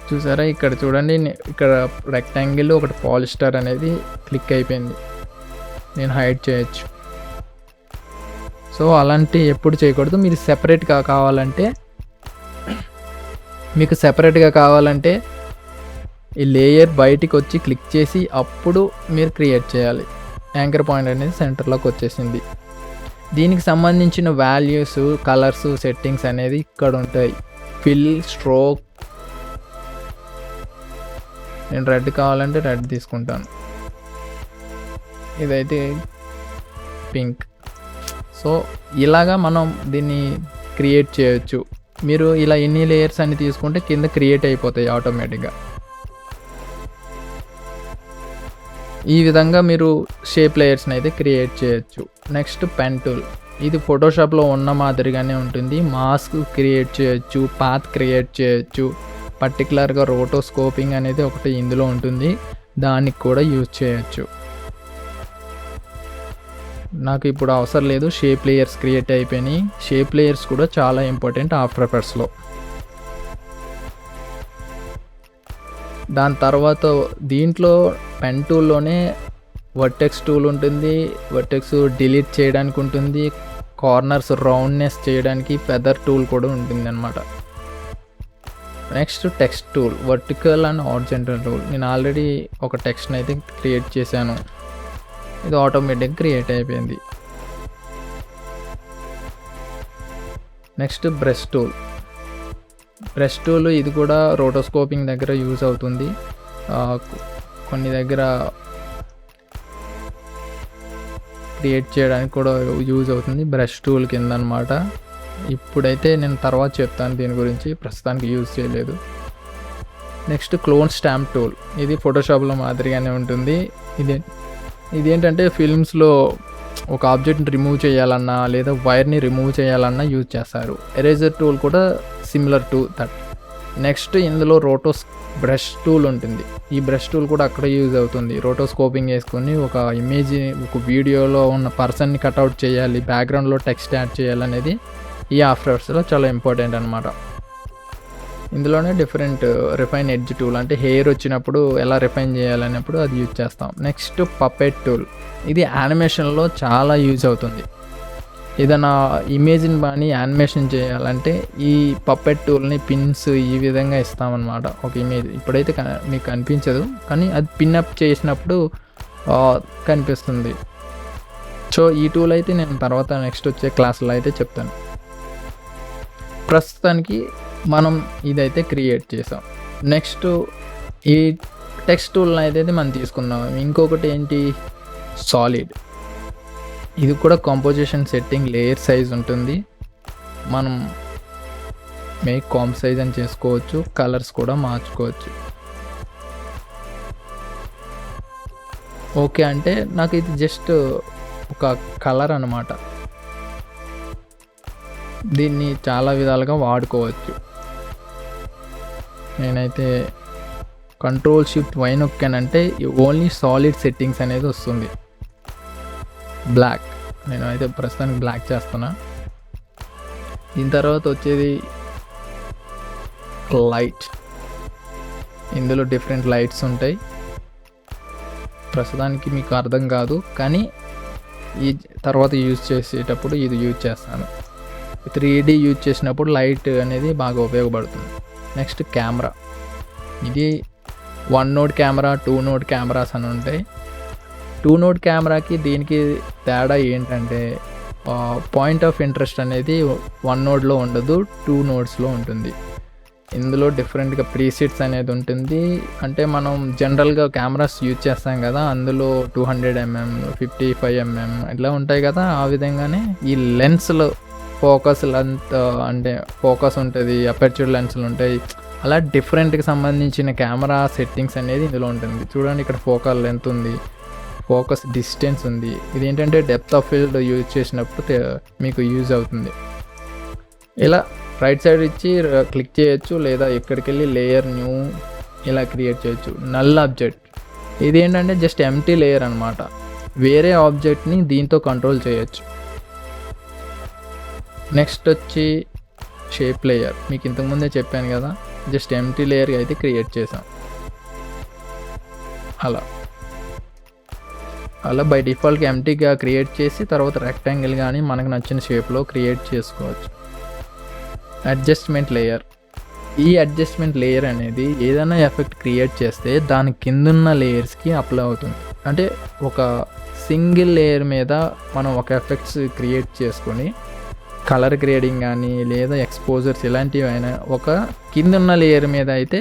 చూసారా ఇక్కడ చూడండి, ఇక్కడ రెక్టాంగిల్ ఒకటి పాలిస్టర్ అనేది క్లిక్ అయిపోయింది, నేను హైడ్ చేయొచ్చు. సో అలాంటి ఎప్పుడు చేయకూడదు. మీరు సెపరేట్గా కావాలంటే ఈ లేయర్ బయటికి వచ్చి క్లిక్ చేసి అప్పుడు మీరు క్రియేట్ చేయాలి. యాంకర్ పాయింట్ అనేది సెంటర్లోకి వచ్చేసింది. దీనికి సంబంధించిన వాల్యూస్, కలర్స్, సెట్టింగ్స్ అనేది ఇక్కడ ఉంటాయి. ఫిల్, స్ట్రోక్, నేను రెడ్ కావాలంటే రెడ్ తీసుకుంటాను, ఇదైతే పింక్. సో ఇలాగా మనం దీన్ని క్రియేట్ చేయొచ్చు. మీరు ఇలా ఎన్ని లేయర్స్ అన్ని తీసుకుంటే కింద క్రియేట్ అయిపోతాయి ఆటోమేటిక్గా. ఈ విధంగా మీరు షేప్ లేయర్స్ని అయితే క్రియేట్ చేయొచ్చు. నెక్స్ట్ పెన్ టూల్, ఇది ఫోటోషాప్లో ఉన్న మాదిరిగానే ఉంటుంది. మాస్క్ క్రియేట్ చేయొచ్చు, పాత్ క్రియేట్ చేయొచ్చు, పర్టికులర్గా రోటోస్కోపింగ్ అనేది ఒకటి ఇందులో ఉంటుంది, దానికి కూడా యూజ్ చేయొచ్చు. నాకు ఇప్పుడు అవసరం లేదు, షేప్ లేయర్స్ క్రియేట్ అయిపోయినాయి. షేప్ లేయర్స్ కూడా చాలా ఇంపార్టెంట్ ఆఫ్టర్ ఎఫెక్ట్స్లో. దాని తర్వాత దీంట్లో పెన్ టూల్లోనే వర్టెక్స్ టూల్ ఉంటుంది, వర్టెక్స్ డిలీట్ చేయడానికి ఉంటుంది, కార్నర్స్ రౌండ్నెస్ చేయడానికి ఫెదర్ టూల్ కూడా ఉంటుంది అన్నమాట. Next text tool, vertical and horizontal tool. నేను ఆల్రెడీ ఒక టెక్స్ట్ని అయితే క్రియేట్ చేశాను, ఇది ఆటోమేటిక్ క్రియేట్ అయిపోయింది. నెక్స్ట్ బ్రష్ టూల్, ఇది కూడా రోటోస్కోపింగ్ దగ్గర యూజ్ అవుతుంది, కొన్ని దగ్గర క్రియేట్ చేయడానికి కూడా యూజ్ అవుతుంది. బ్రష్ టూల్ కింద అనమాట. ఇప్పుడైతే నేను తర్వాత చెప్తాను దీని గురించి, ప్రస్తుతానికి యూజ్ చేయలేదు. నెక్స్ట్ క్లోన్ స్టాంప్ టూల్, ఇది ఫోటోషాప్లో మాదిరిగానే ఉంటుంది. ఇదేంటంటే ఫిల్మ్స్లో ఒక ఆబ్జెక్ట్ని రిమూవ్ చేయాలన్నా లేదా వైర్ని రిమూవ్ చేయాలన్నా యూజ్ చేస్తారు. ఎరేజర్ టూల్ కూడా సిమిలర్ టు దట్. నెక్స్ట్ ఇందులో బ్రష్ టూల్ ఉంటుంది. ఈ బ్రష్ టూల్ కూడా అక్కడ యూజ్ అవుతుంది. రోటోస్కోపింగ్ వేసుకొని ఒక వీడియోలో ఉన్న పర్సన్ని కట్అవుట్ చేయాలి, బ్యాక్గ్రౌండ్లో టెక్స్ట్ యాడ్ చేయాలనేది ఈ ఆఫ్టర్ ఎఫెక్ట్స్లో చాలా ఇంపార్టెంట్ అనమాట. ఇందులోనే డిఫరెంట్ రిఫైన్ ఎడ్జ్ టూల్, అంటే హెయిర్ వచ్చినప్పుడు ఎలా రిఫైన్ చేయాలన్నప్పుడు అది యూజ్ చేస్తాం. నెక్స్ట్ పపెట్ టూల్, ఇది యానిమేషన్లో చాలా యూజ్ అవుతుంది. ఏదైనా ఇమేజ్ని బాగా యానిమేషన్ చేయాలంటే ఈ పపెట్ టూల్ని పిన్స్ ఈ విధంగా ఇస్తామన్నమాట. ఒక ఇమేజ్ ఇప్పుడైతే మీకు కనిపించదు, కానీ అది పిన్అప్ చేసినప్పుడు కనిపిస్తుంది. సో ఈ టూల్ అయితే నేను తర్వాత నెక్స్ట్ వచ్చే క్లాసులో అయితే చెప్తాను. ప్రస్తుతానికి మనం ఇదైతే క్రియేట్ చేసాం. నెక్స్ట్ ఈ టెక్స్ట్ టూల్ని అయితే మనం తీసుకుందాం. ఇంకొకటి ఏంటి, సాలిడ్. ఇది కూడా కాంపోజిషన్ సెట్టింగ్ లేయర్ సైజ్ ఉంటుంది. మనం మేక్ కాంప్ సైజ్ అని చేసుకోవచ్చు, కలర్స్ కూడా మార్చుకోవచ్చు. ఓకే అంటే నాకు ఇది జస్ట్ ఒక కలర్ అన్నమాట. దీన్ని చాలా విధాలుగా వాడుకోవచ్చు. నేనైతే Ctrl+Shift+Y నొక్కానంటే ఓన్లీ సాలిడ్ సెట్టింగ్స్ అనేది వస్తుంది. బ్లాక్, నేనైతే ప్రస్తుతానికి బ్లాక్ చేస్తున్నా. దీని తర్వాత వచ్చేది లైట్. ఇందులో డిఫరెంట్ లైట్స్ ఉంటాయి. ప్రస్తుతానికి మీకు అర్థం కాదు, కానీ ఈ తర్వాత యూజ్ చేసేటప్పుడు ఇది యూజ్ చేస్తాను. 3D యూజ్ చేసినప్పుడు లైట్ అనేది బాగా ఉపయోగపడుతుంది. నెక్స్ట్ కెమెరా, ఇది 1 నోడ్ కెమెరా, 2 నోడ్ కెమెరాస్ అని ఉంటాయి. 2 నోడ్ కెమెరాకి దీనికి తేడా ఏంటంటే పాయింట్ ఆఫ్ ఇంట్రెస్ట్ అనేది 1 నోడ్లో ఉండదు, 2 నోడ్స్లో ఉంటుంది. ఇందులో డిఫరెంట్గా ప్రీసెట్స్ అనేది ఉంటుంది. అంటే మనం జనరల్గా కెమెరాస్ యూజ్ చేస్తాం కదా, అందులో 200mm, 55mm ఇట్లా ఉంటాయి కదా. ఆ విధంగానే ఈ లెన్స్లో ఫోకస్ లెంత్ అంటే ఫోకస్ ఉంటుంది, అపర్చర్ లెన్స్లు ఉంటాయి. అలా డిఫరెంట్కి సంబంధించిన కెమెరా సెట్టింగ్స్ అనేది ఇందులో ఉంటుంది. చూడండి, ఇక్కడ ఫోకస్ లెంత్ ఉంది, ఫోకస్ డిస్టెన్స్ ఉంది. ఇది ఏంటంటే డెప్త్ ఆఫ్ ఫీల్డ్ యూజ్ చేసినప్పుడు మీకు యూజ్ అవుతుంది. ఇలా రైట్ సైడ్ ఇచ్చి క్లిక్ చేయొచ్చు, లేదా ఎక్కడికి వెళ్ళి లేయర్ న్యూ ఇలా క్రియేట్ చేయొచ్చు. నల్ ఆబ్జెక్ట్, ఇది ఏంటంటే జస్ట్ ఎంటీ లేయర్ అనమాట. వేరే ఆబ్జెక్ట్ని దీంతో కంట్రోల్ చేయొచ్చు. నెక్స్ట్ వచ్చి షేప్ లేయర్, మీకు ఇంతకుముందే చెప్పాను కదా, జస్ట్ ఎంటీ లేయర్ అయితే క్రియేట్ చేసాం. అలా బై డిఫాల్ట్గా ఎంటీగా క్రియేట్ చేసి తర్వాత రెక్టాంగిల్ కానీ మనకు నచ్చిన షేప్లో క్రియేట్ చేసుకోవచ్చు. అడ్జస్ట్మెంట్ లేయర్, ఈ అడ్జస్ట్మెంట్ లేయర్ అనేది ఏదైనా ఎఫెక్ట్ క్రియేట్ చేస్తే దాని కిందున్న లేయర్స్కి అప్లై అవుతుంది. అంటే ఒక సింగిల్ లేయర్ మీద మనం ఒక ఎఫెక్ట్స్ క్రియేట్ చేసుకొని కలర్ గ్రేడింగ్ కానీ లేదా ఎక్స్పోజర్స్ ఇలాంటివి అయినా ఒక కిందున్న లేయర్ మీద అయితే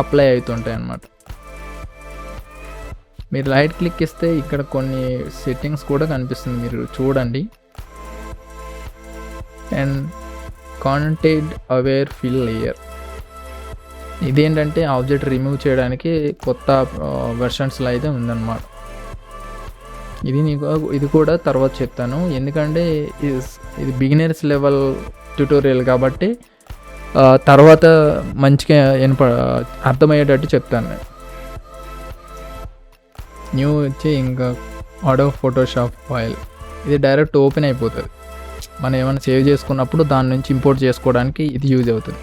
అప్లై అవుతుంటాయి అన్నమాట. మీరు రైట్ క్లిక్ ఇస్తే ఇక్కడ కొన్ని సెట్టింగ్స్ కూడా కనిపిస్తుంది, మీరు చూడండి. And content aware fill layer, ఇదేంటంటే ఆబ్జెక్ట్ రిమూవ్ చేయడానికి కొత్త వెర్షన్స్లో అయితే ఉందన్నమాట. ఇది కూడా తర్వాత చెప్తాను, ఎందుకంటే ఇది బిగినర్స్ లెవెల్ ట్యూటోరియల్ కాబట్టి తర్వాత మంచిగా అర్థమయ్యేటట్టు చెప్తాను నేను. న్యూ వచ్చి ఇంకా అడోబ్ ఫోటోషాప్ ఫైల్, ఇది డైరెక్ట్ ఓపెన్ అయిపోతుంది. మనం ఏమైనా సేవ్ చేసుకున్నప్పుడు దాని నుంచి ఇంపోర్ట్ చేసుకోవడానికి ఇది యూజ్ అవుతుంది.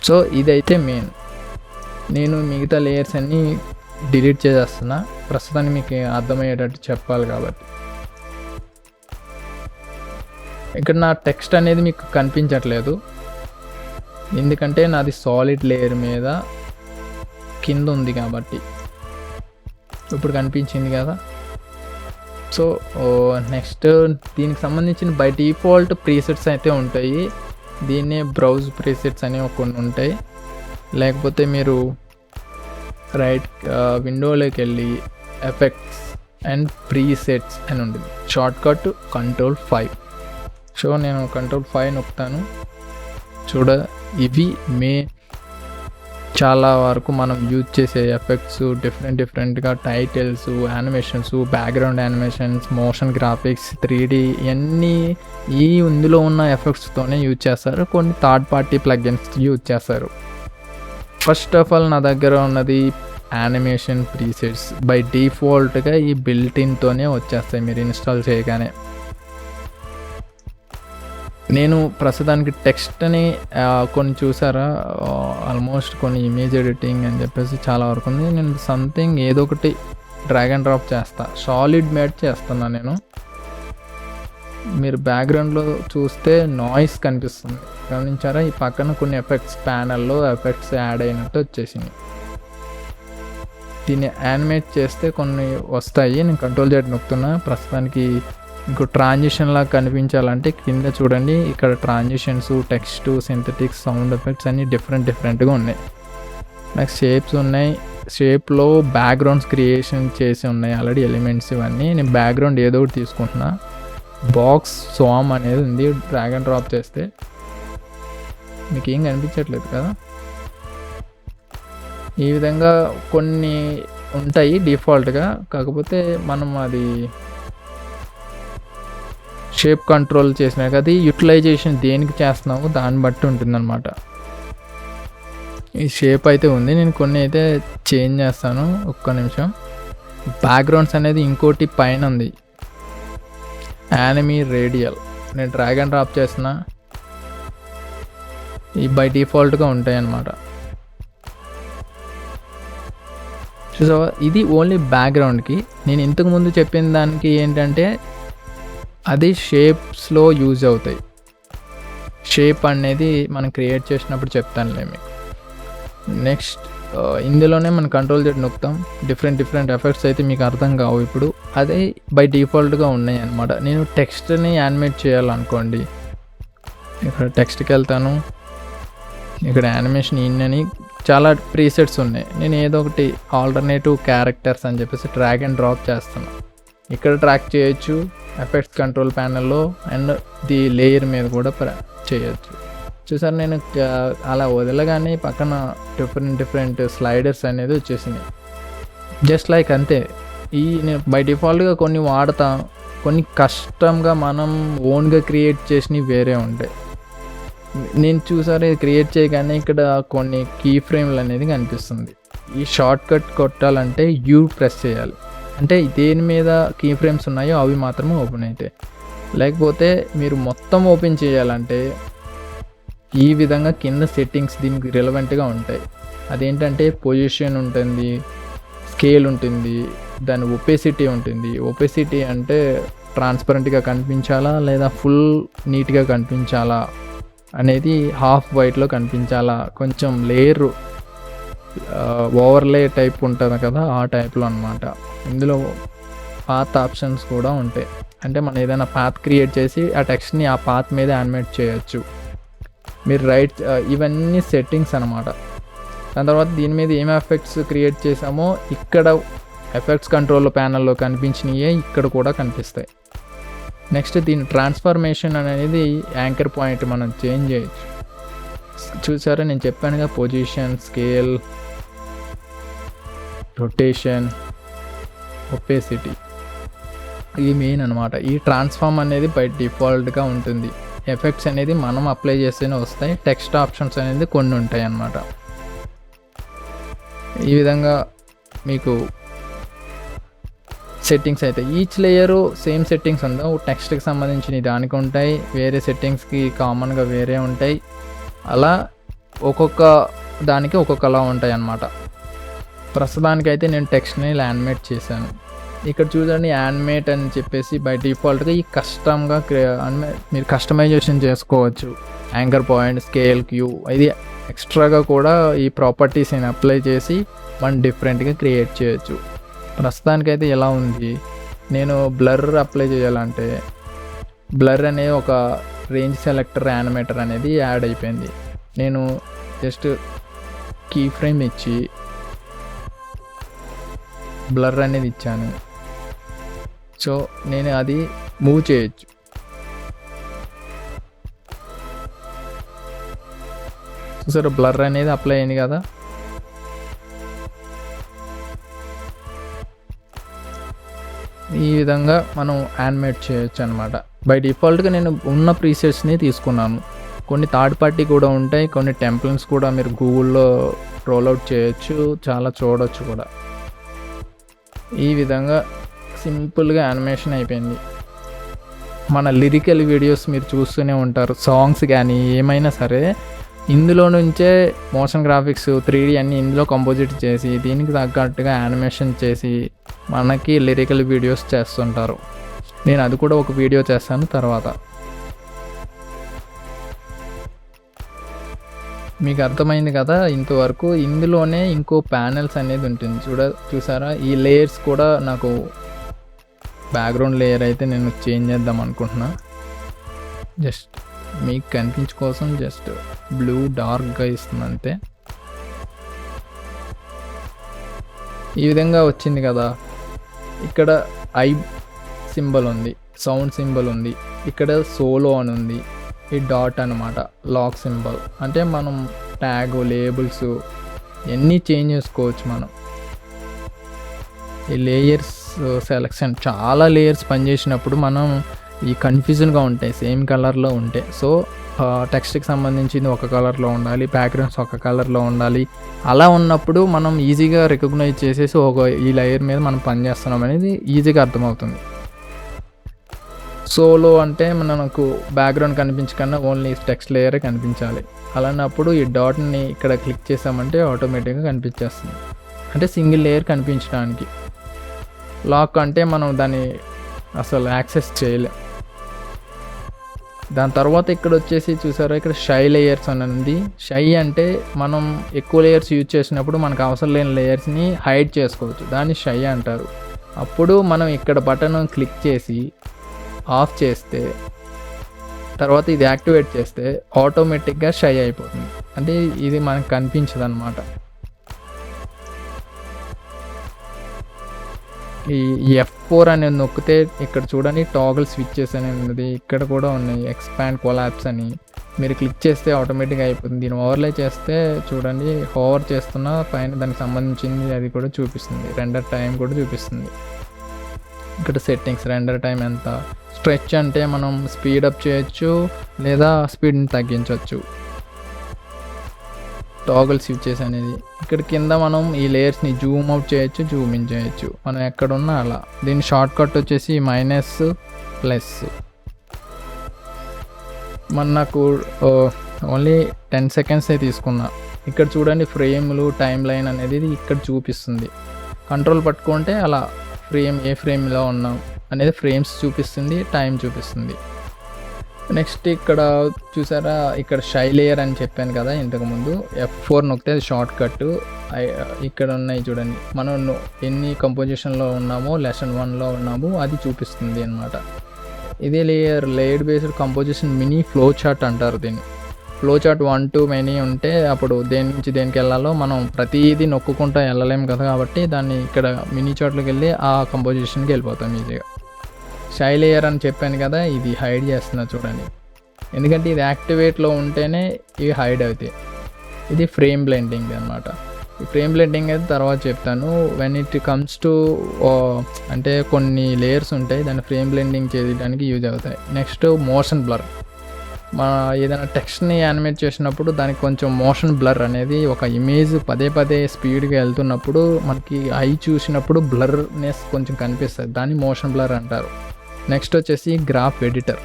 సో ఇదైతే మెయిన్. నేను మిగతా లేయర్స్ అన్నీ డిలీట్ చేసేస్తున్నా, ప్రస్తుతానికి మీకు అర్థమయ్యేటట్టు చెప్పాలి కాబట్టి. ఇక్కడ నా టెక్స్ట్ అనేది మీకు కనిపించట్లేదు, ఎందుకంటే నాది సాలిడ్ లేయర్ మీద కింద ఉంది కాబట్టి. ఇప్పుడు కనిపించింది కదా. సో నెక్స్ట్ దీనికి సంబంధించిన బై డిఫాల్ట్ ప్రీసెట్స్ అయితే ఉంటాయి. దీన్నే బ్రౌజ్ ప్రీసెట్స్ అనేవి కొన్ని ఉంటాయి. లేకపోతే మీరు రైట్ విండోలోకి వెళ్ళి ఎఫెక్ట్స్ అండ్ ప్రీసెట్స్ అని ఉంటుంది, షార్ట్కట్ Ctrl+5. సో నేను Ctrl+5 నొక్కుతాను. ఇవి చాలా వరకు మనం యూజ్ చేసే ఎఫెక్ట్స్ డిఫరెంట్గా titles, animations, background animations, motion graphics, 3D ఇవన్నీ ఇందులో ఉన్న ఎఫెక్ట్స్తోనే యూజ్ చేస్తారు. కొన్ని థర్డ్ పార్టీ ప్లగ్ఇన్స్ యూజ్ చేస్తారు. ఫస్ట్ ఆఫ్ ఆల్ నా దగ్గర ఉన్నది యానిమేషన్ ప్రీసెట్స్. బై డిఫాల్ట్గా ఈ బిల్ట్ ఇన్తోనే వచ్చేస్తాయి మీరు ఇన్స్టాల్ చేయగానే. నేను ప్రస్తుతానికి టెక్స్ట్ని కొన్ని చూసారా, ఆల్మోస్ట్ కొన్ని ఇమేజ్ ఎడిటింగ్ అని చెప్పేసి చాలా వరకు ఉంది. నేను సంథింగ్ ఏదో ఒకటి డ్రాగ్ అండ్ డ్రాప్ చేస్తా, సాలిడ్ మేడ్ చేస్తున్నా నేను. మీరు బ్యాక్గ్రౌండ్లో చూస్తే నాయిస్ కనిపిస్తుంది, గమనించారా? ఈ పక్కన కొన్ని ఎఫెక్ట్స్, ప్యానల్లో ఎఫెక్ట్స్ యాడ్ అయినట్టు వచ్చేసింది. దీన్ని యానిమేట్ చేస్తే కొన్ని వస్తాయి. నేను కంట్రోల్ Z నొక్కుతున్నా. ప్రస్తుతానికి ఇంకో ట్రాన్సిషన్ లాగా కనిపించాలంటే కింద చూడండి, ఇక్కడ transitions, text, synthetics, sound effects అన్నీ డిఫరెంట్గా ఉన్నాయి. నెక్స్ట్ షేప్స్ ఉన్నాయి. షేప్లో బ్యాక్గ్రౌండ్స్ క్రియేషన్ చేసి ఉన్నాయి ఆల్రెడీ, ఎలిమెంట్స్ ఇవన్నీ. నేను బ్యాక్గ్రౌండ్ ఏదో ఒకటి తీసుకుంటున్నా. బాక్స్ సామ్ అనేది ఉంది, డ్రాగ్ అండ్ డ్రాప్ చేస్తే మీకు ఏం కనిపించట్లేదు కదా. ఈ విధంగా కొన్ని ఉంటాయి డిఫాల్ట్గా, కాకపోతే మనం అది షేప్ కంట్రోల్ చేసినా కదా, యూటిలైజేషన్ దేనికి చేస్తున్నామో దాన్ని బట్టి ఉంటుందన్నమాట. ఈ షేప్ అయితే ఉంది, నేను కొన్ని అయితే చేంజ్ చేస్తాను. ఒక్క నిమిషం. బ్యాక్గ్రౌండ్స్ అనేది ఇంకోటి పైన ఉంది, యానిమీ రేడియల్. నేను డ్రాగ్ అండ్ డ్రాప్ చేస్తున్నా, ఈ బై డిఫాల్ట్గా ఉంటాయి అన్నమాట. సో ఇది ఓన్లీ బ్యాక్గ్రౌండ్కి. నేను ఇంతకుముందు చెప్పిన దానికి ఏంటంటే అది షేప్స్లో యూజ్ అవుతాయి. షేప్ అనేది మనం క్రియేట్ చేసినప్పుడు చెప్తానులే మీకు. నెక్స్ట్ ఇందులోనే మనం కంట్రోల్ Z నొక్కుతాం. డిఫరెంట్ ఎఫెక్ట్స్ అయితే మీకు అర్థం కావు ఇప్పుడు, అదే బై డిఫాల్ట్గా ఉన్నాయి అన్నమాట. నేను టెక్స్ట్ని యానిమేట్ చేయాలనుకోండి, ఇక్కడ టెక్స్ట్కి వెళ్తాను, ఇక్కడ యానిమేషన్ అని చాలా ప్రీసెట్స్ ఉన్నాయి. నేను ఏదో ఒకటి ఆల్టర్నేటివ్ క్యారెక్టర్స్ అని చెప్పేసి డ్రాగ్ అండ్ డ్రాప్ చేస్తాను. ఇక్కడ ట్రాక్ చేయొచ్చు ఎఫెక్ట్స్ కంట్రోల్ ప్యానల్లో, అండ్ ది లేయర్ మీద కూడా చేయొచ్చు. చూసారు, నేను అలా వదలగానే పక్కన డిఫరెంట్ స్లైడర్స్ అనేది వచ్చేసినాయి, జస్ట్ లైక్ అంతే. నేను బై డిఫాల్ట్గా కొన్ని వాడతాం, కొన్ని కస్టమ్గా మనం ఓన్గా క్రియేట్ చేసినవి వేరే ఉంటాయి. నేను చూసారు క్రియేట్ చేయగానే ఇక్కడ కొన్ని కీ ఫ్రేమ్లు అనేది కనిపిస్తుంది. ఈ షార్ట్ కట్ కొట్టాలంటే యూ ప్రెస్ చేయాలి, అంటే దేని మీద కీ ఫ్రేమ్స్ ఉన్నాయో అవి మాత్రమే ఓపెన్ అవుతాయి. లేకపోతే మీరు మొత్తం ఓపెన్ చేయాలంటే ఈ విధంగా కింద సెట్టింగ్స్ దీనికి రిలవెంట్గా ఉంటాయి. అదేంటంటే పొజిషన్ ఉంటుంది, స్కేల్ ఉంటుంది, దాని ఒపెసిటీ ఉంటుంది. ఒపెసిటీ అంటే ట్రాన్స్పరెంట్గా కనిపించాలా లేదా ఫుల్ నీట్గా కనిపించాలా అనేది, హాఫ్ వైట్లో కనిపించాలా, కొంచెం లేయర్ ఓవర్లే టైప్ ఉంటుంది కదా, ఆ టైప్లో అనమాట. ఇందులో పాత్ ఆప్షన్స్ కూడా ఉంటాయి, అంటే మనం ఏదైనా పాత్ క్రియేట్ చేసి ఆ టెక్స్ట్ని ఆ పాత్ మీద యానిమేట్ చేయొచ్చు. మీరు ఇవన్నీ సెట్టింగ్స్ అనమాట. దాని తర్వాత దీని మీద ఏం ఎఫెక్ట్స్ క్రియేట్ చేసామో ఇక్కడ ఎఫెక్ట్స్ కంట్రోల్ ప్యానల్లో కనిపించినయే ఇక్కడ కూడా కనిపిస్తాయి. నెక్స్ట్ దీని ట్రాన్స్ఫర్మేషన్ అనేది యాంకర్ పాయింట్ మనం చేంజ్ చేయొచ్చు. చూసారా, నేను చెప్పానుగా, పొజిషన్, స్కేల్, రొటేషన్, ఒపెసిటీ, ఇది మెయిన్ అనమాట. ఈ ట్రాన్స్ఫార్మ్ అనేది బై డిఫాల్ట్గా ఉంటుంది. ఎఫెక్ట్స్ అనేది మనం అప్లై చేస్తేనే వస్తాయి. టెక్స్ట్ ఆప్షన్స్ అనేది కొన్ని ఉంటాయి అన్నమాట. ఈ విధంగా మీకు సెట్టింగ్స్ అయితే ఈచ్ లేయరు సేమ్ సెట్టింగ్స్ ఉండవు. టెక్స్ట్కి సంబంధించిన దానికి ఉంటాయి, వేరే సెట్టింగ్స్కి కామన్గా వేరే ఉంటాయి. అలా ఒక్కొక్క దానికి ఒక్కొక్కలా ఉంటాయి అన్నమాట. ప్రస్తుతానికైతే నేను టెక్స్ట్ని యానిమేట్ చేశాను. ఇక్కడ చూడండి, యానిమేట్ అని చెప్పేసి బై డిఫాల్ట్గా ఈ కస్టమ్గా మీరు కస్టమైజేషన్ చేసుకోవచ్చు. యాంకర్ పాయింట్, స్కేల్, క్యూ, ఇది ఎక్స్ట్రాగా కూడా ఈ ప్రాపర్టీస్ని అప్లై చేసి మనం డిఫరెంట్గా క్రియేట్ చేయొచ్చు. ప్రస్తుతానికైతే ఎలా ఉంది, నేను బ్లర్ అప్లై చేయాలంటే బ్లర్ అనే ఒక రేంజ్ సెలెక్టర్ యానిమేటర్ అనేది యాడ్ అయిపోయింది. నేను జస్ట్ కీ ఫ్రేమ్ ఇచ్చి బ్లర్ అనేది ఇచ్చాను. సో నేను అది మూవ్ చేయొచ్చు. చూసారు, బ్లర్ అనేది అప్లై అయింది కదా. ఈ విధంగా మనం యానిమేట్ చేయొచ్చు అనమాట. బై డిఫాల్ట్గా నేను ఉన్న ప్రీసెట్స్ని తీసుకున్నాను. కొన్ని థర్డ్ పార్టీ కూడా ఉంటాయి, కొన్ని టెంప్లెట్స్ కూడా మీరు గూగుల్లో రోల్అవుట్ చేయొచ్చు, చాలా చూడొచ్చు కూడా. ఈ విధంగా సింపుల్గా యానిమేషన్ అయిపోయింది. మన లిరికల్ వీడియోస్ మీరు చూస్తూనే ఉంటారు, సాంగ్స్ కానీ ఏమైనా సరే ఇందులో నుంచే మోషన్ గ్రాఫిక్స్ 3D అన్నీ ఇందులో కంపోజిట్ చేసి దీనికి తగ్గట్టుగా యానిమేషన్ చేసి మనకి లిరికల్ వీడియోస్ చేస్తుంటారు. నేను అది కూడా ఒక వీడియో చేస్తాను తర్వాత. మీకు అర్థమైంది కదా ఇంతవరకు. ఇందులోనే ఇంకో ప్యానెల్స్ అనేది ఉంటుంది చూసారా. ఈ లేయర్స్ కూడా నాకు బ్యాక్గ్రౌండ్ లేయర్ అయితే నేను చేంజ్ చేద్దాం అనుకుంటున్నా. జస్ట్ మీకు కనిపించే కోసం జస్ట్ బ్లూ డార్క్గా ఇస్తుంది అంతే. ఈ విధంగా వచ్చింది కదా. ఇక్కడ ఐ సింబల్ ఉంది, సౌండ్ సింబల్ ఉంది, ఇక్కడ సోలో అని ఉంది, ఈ డాట్ అనమాట లాక్ సింబల్. అంటే మనం ట్యాగ్ లేబుల్స్ ఎన్ని చేంజ్ చేసుకోవచ్చు మనం. ఈ లేయర్స్ సెలెక్షన్ చాలా లేయర్స్ పనిచేసినప్పుడు మనం ఈ కన్ఫ్యూజన్గా ఉంటాయి సేమ్ కలర్లో ఉంటే. సో టెక్స్ట్కి సంబంధించింది ఒక కలర్లో ఉండాలి, బ్యాక్గ్రౌండ్స్ ఒక కలర్లో ఉండాలి. అలా ఉన్నప్పుడు మనం ఈజీగా రికగ్నైజ్ చేసేసి ఈ లేయర్ మీద మనం పనిచేస్తున్నాం అనేది ఈజీగా అర్థమవుతుంది. సోలో అంటే మనకు బ్యాక్గ్రౌండ్ కనిపించకుండా ఓన్లీ టెక్స్ట్ లేయరే కనిపించాలి. అలాంటప్పుడు ఈ డాట్ని ఇక్కడ క్లిక్ చేసామంటే ఆటోమేటిక్గా కనిపించేస్తుంది, అంటే సింగిల్ లేయర్ కనిపించడానికి. లాక్ అంటే మనం దాన్ని అసలు యాక్సెస్ చేయలేం. దాని తర్వాత ఇక్కడ వచ్చేసి చూసారా, ఇక్కడ షై లేయర్స్ అని ఉంది. షై అంటే మనం ఎక్కువ లేయర్స్ యూజ్ చేసినప్పుడు మనకు అవసరం లేని లేయర్స్ని హైడ్ చేసుకోవచ్చు, దాన్ని షై అంటారు. అప్పుడు మనం ఇక్కడ బటన్ క్లిక్ చేసి ఆఫ్ చేస్తే తర్వాత ఇది యాక్టివేట్ చేస్తే ఆటోమేటిక్గా షై అయిపోతుంది, అంటే ఇది మనకు కనిపించదు అన్నమాట. ఈ F4 అనేది నొక్కితే ఇక్కడ చూడండి టాగల్ స్విచ్చెస్ అనేది ఉంది, ఇక్కడ కూడా ఉన్నాయి ఎక్స్పాండ్ కొలాప్స్ అని. మీరు క్లిక్ చేస్తే ఆటోమేటిక్గా అయిపోతుంది. దీన్ని ఓవర్లే చేస్తే చూడండి హోవర్ చేస్తున్న పైన దానికి సంబంధించింది అది కూడా చూపిస్తుంది, రెండర్ టైం కూడా చూపిస్తుంది. ఇక్కడ సెట్టింగ్స్ రెండర్ టైం ఎంత, స్ట్రెచ్ అంటే మనం స్పీడప్ చేయొచ్చు లేదా స్పీడ్ని తగ్గించవచ్చు. టాగల్ స్విచెస్ అనేది ఇక్కడ కింద మనం ఈ లేయర్స్ని జూమ్ అవుట్ చేయొచ్చు, జూమ్ ఇన్ చేయొచ్చు మనం ఎక్కడున్నా అలా. దీని షార్ట్ కట్ వచ్చేసి మైనస్ ప్లస్. నాకు ఓన్లీ 10 సెకండ్సే తీసుకున్నా. ఇక్కడ చూడండి ఫ్రేమ్లు టైం లైన్ అనేది ఇక్కడ చూపిస్తుంది. కంట్రోల్ పట్టుకుంటే అలా ఫ్రేమ్ ఏ ఫ్రేమ్లో ఉన్నాం అనేది ఫ్రేమ్స్ చూపిస్తుంది, టైం చూపిస్తుంది. నెక్స్ట్ ఇక్కడ చూసారా, ఇక్కడ షై లేయర్ అని చెప్పాను కదా ఇంతకుముందు. F4 నొక్కితే అది షార్ట్ కట్. ఇక్కడ ఉన్నాయి చూడండి, మనం ఎన్ని కంపోజిషన్లో ఉన్నామో లెసన్ 1లో ఉన్నామో అది చూపిస్తుంది అనమాట. ఇదే layer based composition mini flow chart అంటారు దీన్ని. ఫ్లో చార్ట్ 1 to many ఉంటే అప్పుడు దేని నుంచి దేనికి వెళ్ళాలో మనం ప్రతిదీ నొక్కుకుంటూ వెళ్ళలేము కదా, కాబట్టి దాన్ని ఇక్కడ మినీ చార్ట్లోకి వెళ్ళి ఆ కంపోజిషన్కి వెళ్ళిపోతాం ఈజీగా. షై లేయర్ అని చెప్పాను కదా, ఇది హైడ్ చేస్తున్నా చూడండి, ఎందుకంటే ఇది యాక్టివేట్లో ఉంటేనే ఇవి హైడ్ అవుతాయి. ఇది ఫ్రేమ్ బ్లెండింగ్ అనమాట. ఈ ఫ్రేమ్ బ్లెండింగ్ అయితే తర్వాత చెప్తాను. వెన్ ఇట్ కమ్స్ టు అంటే కొన్ని లేయర్స్ ఉంటాయి, దాన్ని ఫ్రేమ్ బ్లెండింగ్ చేయడానికి యూజ్ అవుతాయి. Next motion blur. ఏదైనా టెక్స్ట్ని యానిమేట్ చేసినప్పుడు దానికి కొంచెం మోషన్ బ్లర్ అనేది, ఒక ఇమేజ్ పదే స్పీడ్గా వెళ్తున్నప్పుడు మనకి ఐ చూసినప్పుడు బ్లర్నెస్ కొంచెం కనిపిస్తుంది, దాన్ని మోషన్ బ్లర్ అంటారు. నెక్స్ట్ వచ్చేసి గ్రాఫ్ ఎడిటర్.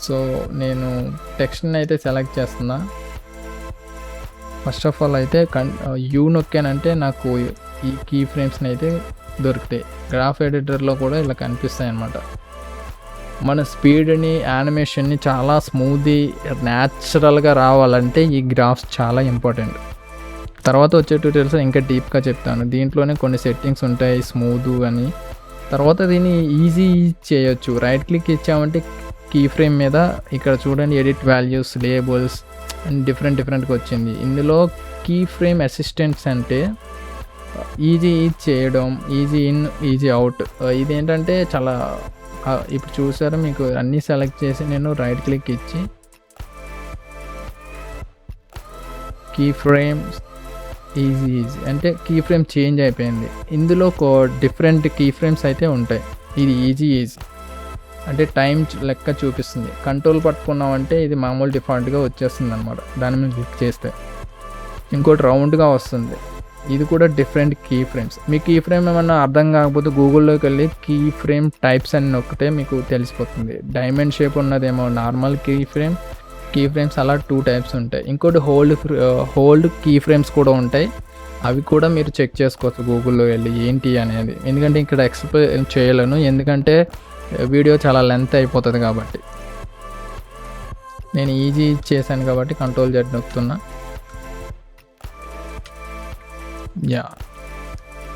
సో నేను టెక్స్ట్ని అయితే సెలెక్ట్ చేస్తున్నా. ఫస్ట్ ఆఫ్ ఆల్ అయితే యూ నొక్కానంటే నాకు ఈ కీ ఫ్రేమ్స్ని అయితే దొరుకుతాయి. గ్రాఫ్ ఎడిటర్లో కూడా ఇలా కనిపిస్తాయి అన్నమాట. మన స్పీడ్ని యానిమేషన్ని చాలా స్మూత్గా న్యాచురల్గా రావాలంటే ఈ గ్రాఫ్స్ చాలా ఇంపార్టెంట్. తర్వాత వచ్చే ట్యూటోరియల్స్ ఇంకా డీప్గా చెప్తాను. దీంట్లోనే కొన్ని సెట్టింగ్స్ ఉంటాయి స్మూత్ అని. తర్వాత దీన్ని ఈజీ చేయొచ్చు. రైట్ క్లిక్ ఇచ్చామంటే కీ ఫ్రేమ్ మీద ఇక్కడ చూడండి ఎడిట్ వాల్యూస్, లేబుల్స్ అండ్ డిఫరెంట్గా వచ్చింది. ఇందులో కీ ఫ్రేమ్ అసిస్టెంట్స్ అంటే ఈజీ చేయడం, ఈజీ ఇన్ ఈజీ అవుట్. ఇదేంటంటే చాలా ఇప్పుడు చూసారా, మీకు అన్నీ సెలెక్ట్ చేసి నేను రైట్ క్లిక్ ఇచ్చి కీ ఫ్రేమ్స్ ఈజీ అంటే కీ ఫ్రేమ్ చేంజ్ అయిపోయింది. ఇందులో డిఫరెంట్ కీ ఫ్రేమ్స్ అయితే ఉంటాయి. ఇది ఈజీ అంటే టైం లెక్క చూపిస్తుంది. కంట్రోల్ పట్టుకున్నామంటే ఇది మామూలు డిఫాల్ట్గా వచ్చేస్తుంది అనమాట. దాని మీద క్లిక్ చేస్తే ఇంకోటి రౌండ్గా వస్తుంది. ఇది కూడా డిఫరెంట్ కీ ఫ్రేమ్స్. మీ కీ ఫ్రేమ్ ఏమన్నా అర్థం కాకపోతే గూగుల్లోకి వెళ్ళి కీ ఫ్రేమ్ టైప్స్ అని నొక్కితే మీకు తెలిసిపోతుంది. డైమండ్ షేప్ ఉన్నదేమో నార్మల్ కీ ఫ్రేమ్స్ అలా 2 టైప్స్ ఉంటాయి. ఇంకోటి హోల్డ్ కీ ఫ్రేమ్స్ కూడా ఉంటాయి. అవి కూడా మీరు చెక్ చేసుకోవచ్చు గూగుల్లో వెళ్ళి ఏంటి అనేది. ఎందుకంటే ఇక్కడ ఎక్స్ప్లెయిన్ చేయలేను, ఎందుకంటే వీడియో చాలా లెంత్ అయిపోతుంది కాబట్టి. నేను ఈజీ చేశాను కాబట్టి Ctrl+Z నొక్కుతున్నా.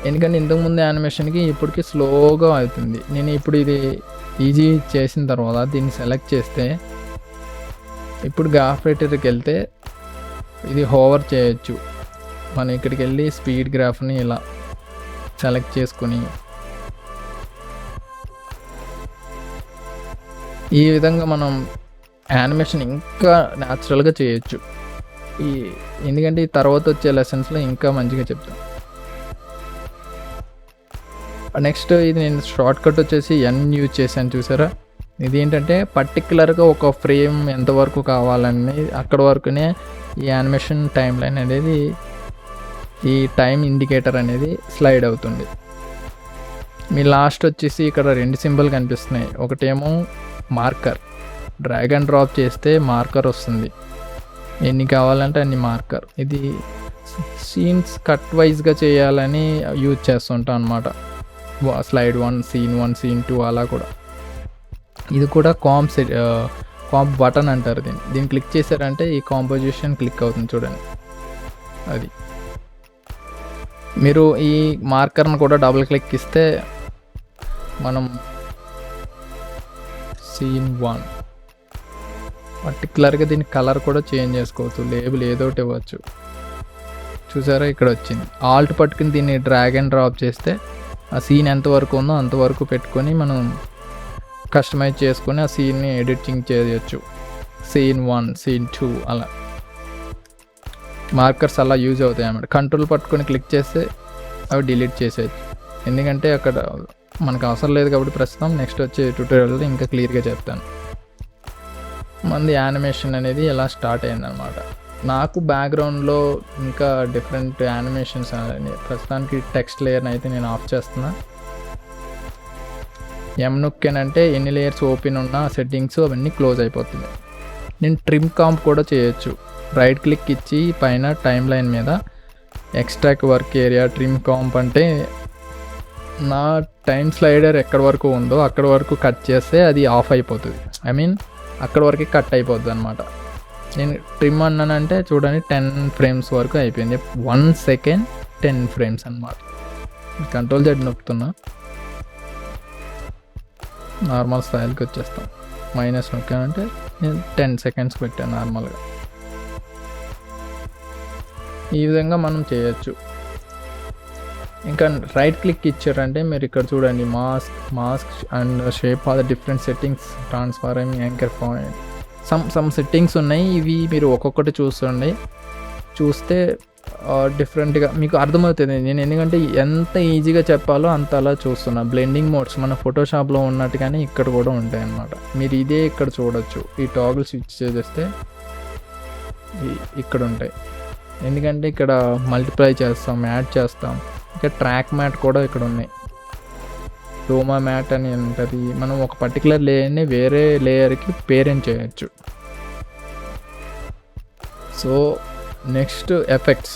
ఎందుకంటే ఇంతకుముందు యానిమేషన్కి ఇప్పటికి స్లోగా అవుతుంది. నేను ఇప్పుడు ఇది ఈజీ చేసిన తర్వాత దీన్ని సెలెక్ట్ చేస్తే ఇప్పుడు గ్రాఫ్ రైటర్కి వెళ్తే ఇది హోవర్ చేయొచ్చు. మనం ఇక్కడికి వెళ్ళి స్పీడ్ గ్రాఫ్ని ఇలా సెలెక్ట్ చేసుకుని ఈ విధంగా మనం యానిమేషన్ ఇంకా న్యాచురల్గా చేయొచ్చు. ఎందుకంటే ఈ తర్వాత వచ్చే లెసన్స్లో ఇంకా మంచిగా చెప్తాను. నెక్స్ట్ ఇది నేను షార్ట్ కట్ వచ్చేసి ఎన్ యూజ్ చేశాను, చూసారా. ఇది ఏంటంటే పర్టికులర్గా ఒక ఫ్రేమ్ ఎంతవరకు కావాలని అక్కడ వరకునే ఈ యానిమేషన్ టైం లైన్ అనేది, ఈ టైం ఇండికేటర్ అనేది స్లైడ్ అవుతుంది. మీ లాస్ట్ వచ్చేసి ఇక్కడ 2 సింబల్ కనిపిస్తున్నాయి. ఒకటేమో మార్కర్, డ్రాగ్ అండ్ డ్రాప్ చేస్తే మార్కర్ వస్తుంది, ఎన్ని కావాలంటే అన్ని మార్కర్. ఇది సీన్స్ కట్ వైజ్గా చేయాలని యూజ్ చేస్తుంటాం అనమాట. స్లైడ్ 1, సీన్ 1, సీన్ 2 అలా కూడా. ఇది కూడా కాంప్ బటన్ అంటారు దీన్ని క్లిక్ చేశారంటే ఈ కాంపోజిషన్ క్లిక్ అవుతుంది చూడండి. అది మీరు ఈ మార్కర్ను కూడా డబుల్ క్లిక్ ఇస్తే మనం సీన్ 1 పర్టికులర్గా దీని కలర్ కూడా చేంజ్ చేసుకోవచ్చు, లేబుల్ ఏదోటి ఇవ్వచ్చు. చూసారా ఇక్కడ వచ్చింది. ఆల్ట్ పట్టుకుని దీన్ని డ్రాగ్ అండ్ డ్రాప్ చేస్తే ఆ సీన్ ఎంతవరకు ఉందో అంతవరకు పెట్టుకొని మనం కస్టమైజ్ చేసుకొని ఆ సీన్ని ఎడిటింగ్ చేయవచ్చు. సీన్ 1, సీన్ 2 అలా మార్కర్స్ అలా యూజ్ అవుతాయి అన్నమాట. కంట్రోల్ పట్టుకొని క్లిక్ చేస్తే అవి డిలీట్ చేసేయచ్చు, ఎందుకంటే అక్కడ మనకు అవసరం లేదు కాబట్టి ప్రస్తుతం. నెక్స్ట్ వచ్చే ట్యూటోరియల్లో ఇంకా క్లియర్గా చెప్తాను. మనది యానిమేషన్ అనేది ఎలా స్టార్ట్ అయిందనమాట. నాకు బ్యాక్గ్రౌండ్లో ఇంకా డిఫరెంట్ యానిమేషన్స్ అని ప్రస్తుతానికి టెక్స్ట్ లేయర్ని అయితే నేను ఆఫ్ చేస్తున్నా. నొక్కానంటే ఎన్ని లేయర్స్ ఓపెన్ ఉన్న సెట్టింగ్స్ అవన్నీ క్లోజ్ అయిపోతుంది. నేను ట్రిమ్ కాంప్ కూడా చేయొచ్చు. రైట్ క్లిక్ ఇచ్చి పైన టైమ్ లైన్ మీద ఎక్స్ట్రాక్ట్ వర్క్ ఏరియా ట్రిమ్ కాంప్ అంటే నా టైమ్ స్లైడర్ ఎక్కడి వరకు ఉందో అక్కడ వరకు కట్ చేస్తే అది ఆఫ్ అయిపోతుంది. అక్కడ వరకు కట్ అయిపోద్ది అనమాట. నేను ట్రిమ్ అన్నానంటే చూడండి 10 ఫ్రేమ్స్ వరకు అయిపోయింది. 1 సెకండ్ 10 ఫ్రేమ్స్ అనమాట. Ctrl+Z నొక్కుతున్నా, నార్మల్ స్టైల్కి వచ్చేస్తాం. మైనస్ నొక్కానంటే నేను 10 సెకండ్స్ పెట్టాను నార్మల్గా. ఈ విధంగా మనం చేయొచ్చు. ఇంకా రైట్ క్లిక్ ఇచ్చారంటే మీరు ఇక్కడ చూడండి mask and shape are the different settings, transforming, anchor point, some settings ఉన్నాయి. ఇవి మీరు ఒక్కొక్కటి చూస్తే డిఫరెంట్గా మీకు అర్థమవుతుంది. నేను ఎందుకంటే ఎంత ఈజీగా చెప్పాలో అంత అలా చూస్తున్నా. బ్లెండింగ్ మోడ్స్ మన ఫోటోషాప్లో ఉన్నట్టుగానే ఇక్కడ కూడా ఉంటాయి అన్నమాట. మీరు ఇదే ఇక్కడ చూడొచ్చు. ఈ టాగుల్ స్విచ్ చేస్తే ఇక్కడ ఉంటాయి, ఎందుకంటే ఇక్కడ మల్టిప్లై చేస్తాం, యాడ్ చేస్తాం. ఇంకా ట్రాక్ మ్యాట్ కూడా ఇక్కడ ఉన్నాయి. రోమా మ్యాట్ అని ఉంటుంది. మనం ఒక పర్టికులర్ లేయర్ని వేరే లేయర్కి పేరెంట్ చేయొచ్చు. So next effects.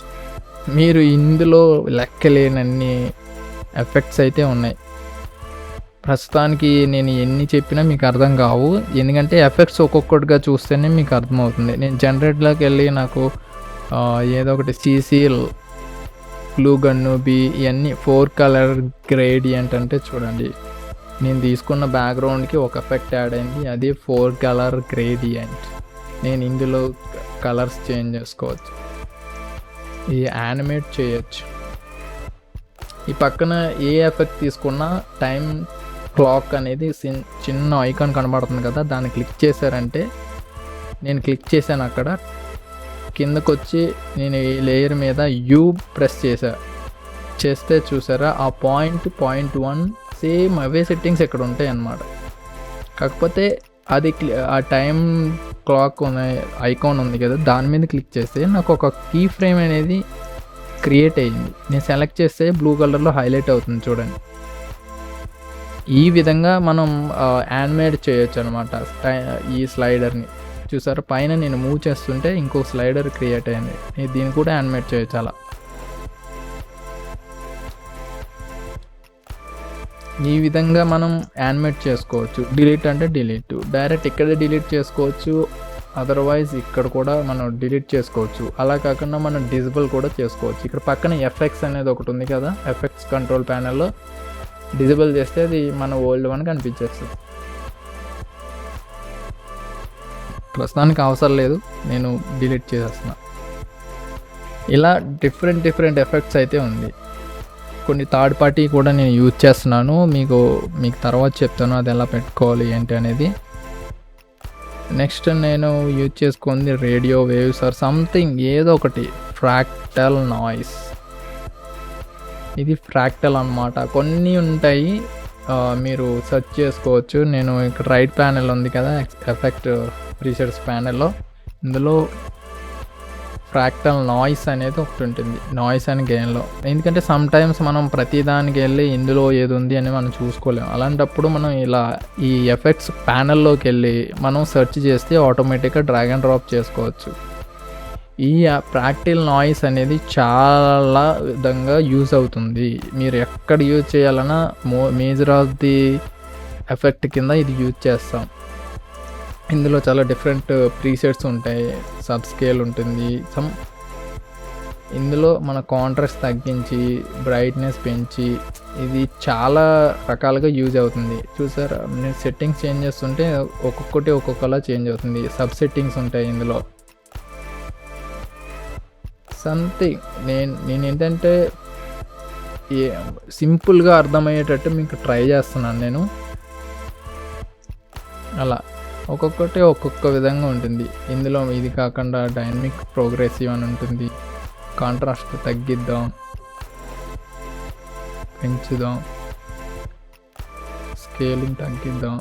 మీరు ఇందులో లెక్కలేనన్ని ఎఫెక్ట్స్ అయితే ఉన్నాయి. ప్రస్తుతానికి నేను ఎన్ని చెప్పినా మీకు అర్థం కావు, ఎందుకంటే ఎఫెక్ట్స్ ఒక్కొక్కటిగా చూస్తేనే మీకు అర్థమవుతుంది. నేను జనరేట్లోకి వెళ్ళి నాకు ఏదో ఒకటి సీసీల్, గ్లూ గన్ను, ఇవన్నీ 4 కలర్ గ్రేడియంట్ అంటే చూడండి, నేను తీసుకున్న బ్యాక్గ్రౌండ్కి ఒక ఎఫెక్ట్ యాడ్ అయింది, అది 4 కలర్ గ్రేడియంట్. నేను ఇందులో కలర్స్ చేంజ్ చేసుకోవచ్చు, ఇది యానిమేట్ చేయొచ్చు. ఈ పక్కన ఏ ఎఫెక్ట్ తీసుకున్నా టైం క్లాక్ అనేది చిన్న ఐకాన్ కనబడుతుంది కదా, దాన్ని క్లిక్ చేశారంటే, నేను క్లిక్ చేశాను అక్కడ కిందకు వచ్చి నేను ఈ లేయర్ మీద యూ ప్రెస్ చేస్తే చూసారా ఆ పాయింట్ 1 సేమ్ అవే సెట్టింగ్స్ ఇక్కడ ఉంటాయి అన్నమాట. కాకపోతే అది ఆ టైం క్లాక్ ఐకాన్ ఉంది కదా, దాని మీద క్లిక్ చేస్తే నాకు ఒక కీ ఫ్రేమ్ అనేది క్రియేట్ అయ్యింది. నేను సెలెక్ట్ చేస్తే బ్లూ కలర్లో హైలైట్ అవుతుంది చూడండి. ఈ విధంగా మనం యానిమేట్ చేయొచ్చు అనమాట ఈ స్లైడర్ని. చూసారా, పైన నేను మూవ్ చేస్తుంటే ఇంకో స్లైడర్ క్రియేట్ అయింది. దీన్ని కూడా యానిమేట్ చేయొచ్చు. అలా ఈ విధంగా మనం యానిమేట్ చేసుకోవచ్చు. డిలీట్ అంటే డిలీట్, డైరెక్ట్ ఇక్కడే డిలీట్ చేసుకోవచ్చు. అదర్వైజ్ ఇక్కడ కూడా మనం డిలీట్ చేసుకోవచ్చు. అలా కాకుండా మనం డిజబుల్ కూడా చేసుకోవచ్చు. ఇక్కడ పక్కన ఎఫెక్ట్స్ అనేది ఒకటి ఉంది కదా, ఎఫెక్ట్స్ కంట్రోల్ ప్యానెల్లో డిజబుల్ చేస్తే అది మన ఓల్డ్ వన్ కనిపించేస్తుంది. ప్రస్తుతానికి అవసరం లేదు, నేను డిలీట్ చేసేస్తున్నా. ఇలా డిఫరెంట్ ఎఫెక్ట్స్ అయితే ఉంది. కొన్ని థర్డ్ పార్టీ కూడా నేను యూజ్ చేస్తున్నాను. మీకు తర్వాత చెప్తాను అది ఎలా పెట్టుకోవాలి ఏంటి అనేది. నెక్స్ట్ నేను యూజ్ చేసుకుంది రేడియో వేవ్స్ ఆర్ సంథింగ్ ఏదో ఒకటి, ఫ్రాక్టల్ నాయిస్. ఇది ఫ్రాక్టల్ అన్నమాట. కొన్ని ఉంటాయి, మీరు సెర్చ్ చేసుకోవచ్చు. నేను ఇక్కడ రైట్ ప్యానెల్ ఉంది కదా, ఎఫెక్ట్ ప్రీసెట్స్ ప్యానెల్లో, ఇందులో ఫ్రాక్టల్ నాయిస్ అనేది ఒకటి ఉంటుంది, నాయిస్ అండ్ గెయిన్లో. ఎందుకంటే సమ్ టైమ్స్ మనం ప్రతిదానికి వెళ్ళి ఇందులో ఏది ఉంది అని మనం చూసుకోలేము. అలాంటప్పుడు మనం ఇలా ఈ ఎఫెక్ట్స్ ప్యానెల్లోకి వెళ్ళి మనం సెర్చ్ చేస్తే ఆటోమేటిక్గా డ్రాగ్ అండ్ డ్రాప్ చేసుకోవచ్చు. ఈ ఫ్రాక్టల్ నాయిస్ అనేది చాలా విధంగా యూజ్ అవుతుంది. మీరు ఎక్కడ యూజ్ చేయాలన్నా మేజర్ ఆఫ్ ది ఎఫెక్ట్ కింద ఇది యూజ్ చేస్తాం. ఇందులో చాలా డిఫరెంట్ ప్రీసెట్స్ ఉంటాయి, సబ్ స్కేల్ ఉంటుంది. ఇందులో మన కాంట్రాస్ట్ తగ్గించి బ్రైట్నెస్ పెంచి ఇది చాలా రకాలుగా యూజ్ అవుతుంది. చూసారా, నేను సెట్టింగ్స్ చేంజ్ చేస్తుంటే ఒక్కొక్కలా చేంజ్ అవుతుంది. సబ్ సెట్టింగ్స్ ఉంటాయి ఇందులో. సంథింగ్ నేను ఏంటంటే సింపుల్గా అర్థమయ్యేటట్టు మీకు ట్రై చేస్తున్నాను నేను. అలా ఒక్కొక్క విధంగా ఉంటుంది. ఇందులో ఇది కాకుండా డైనమిక్ ప్రోగ్రెసివ్ అని ఉంటుంది. కాంట్రాస్ట్ తగ్గిద్దాం, పెంచుదాం, స్కేలింగ్ తగ్గిద్దాం.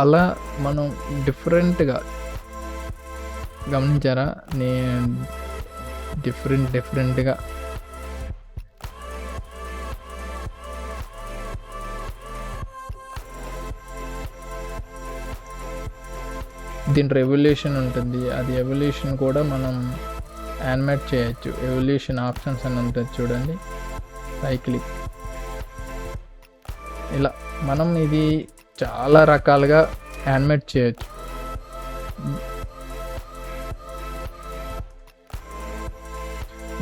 అలా మనం డిఫరెంట్గా గమనించారా, నేను డిఫరెంట్గా దీని రెవల్యూషన్ ఉంటుంది. అది ఎవల్యూషన్ కూడా మనం యానిమేట్ చేయొచ్చు. ఎవల్యూషన్ ఆప్షన్స్ అని ఉంటుంది చూడండి, క్లిక్. ఇలా మనం ఇది చాలా రకాలుగా యానిమేట్ చేయొచ్చు.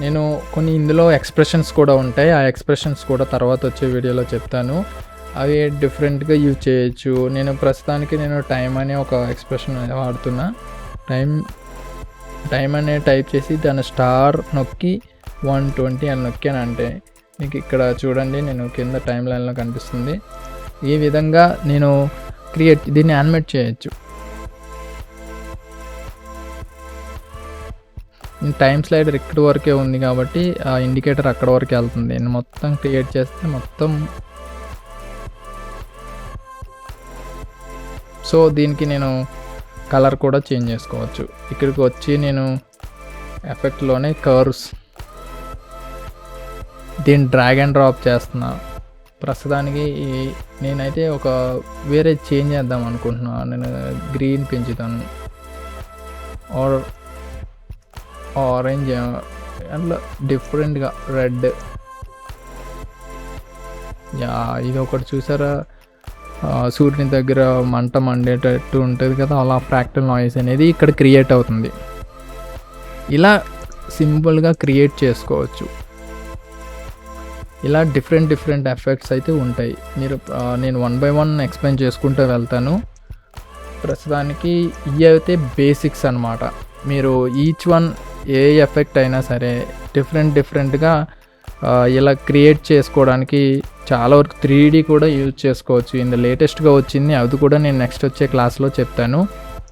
నేను కొన్ని ఇందులో ఎక్స్ప్రెషన్స్ కూడా ఉంటాయి. ఆ ఎక్స్ప్రెషన్స్ కూడా తర్వాత వచ్చే వీడియోలో చెప్తాను. అవి డిఫరెంట్గా యూజ్ చేయొచ్చు. నేను ప్రస్తుతానికి టైం అనే ఒక ఎక్స్ప్రెషన్ వాడుతున్నా. టైం అనే టైప్ చేసి దాని స్టార్ నొక్కి 120 అని నొక్కానంటే మీకు ఇక్కడ చూడండి, నేను కింద టైం లైన్లో కనిపిస్తుంది. ఈ విధంగా నేను దీన్ని యానిమేట్ చేయొచ్చు. టైం స్లైడర్ ఇక్కడి వరకే ఉంది కాబట్టి ఆ ఇండికేటర్ అక్కడ వరకే వెళ్తుంది. నేను మొత్తం క్రియేట్ చేస్తే మొత్తం. సో దీనికి నేను కలర్ కూడా చేంజ్ చేసుకోవచ్చు. ఇక్కడికి వచ్చి నేను ఎఫెక్ట్లోనే కర్వ్స్ దీన్ని డ్రాగ్ అండ్ డ్రాప్ చేస్తున్నా. ప్రస్తుతానికి నేనైతే ఒక వేరే చేంజ్ చేద్దాం అనుకుంటున్నాను. నేను గ్రీన్ పెంచుతాను, ఆరెంజ్, అట్లా డిఫరెంట్గా రెడ్. ఇది ఒకటి చూసారా, సూర్యుని దగ్గర మంట మండేటట్టు ఉంటుంది కదా, అలా ఫ్రాక్టల్ నాయిస్ అనేది ఇక్కడ క్రియేట్ అవుతుంది. ఇలా సింపుల్గా క్రియేట్ చేసుకోవచ్చు. ఇలా డిఫరెంట్ ఎఫెక్ట్స్ అయితే ఉంటాయి. నేను 1 by 1 ఎక్స్ప్లెయిన్ చేసుకుంటూ వెళ్తాను. ప్రస్తుతానికి ఇవి అయితే బేసిక్స్ అన్నమాట. మీరు ఈచ్ వన్ ఏ ఎఫెక్ట్ అయినా సరే డిఫరెంట్గా ఇలా క్రియేట్ చేసుకోవడానికి చాలా వరకు 3D కూడా యూజ్ చేసుకోవచ్చు. ఇందులో లేటెస్ట్గా వచ్చింది, అది కూడా నేను నెక్స్ట్ వచ్చే క్లాస్లో చెప్తాను.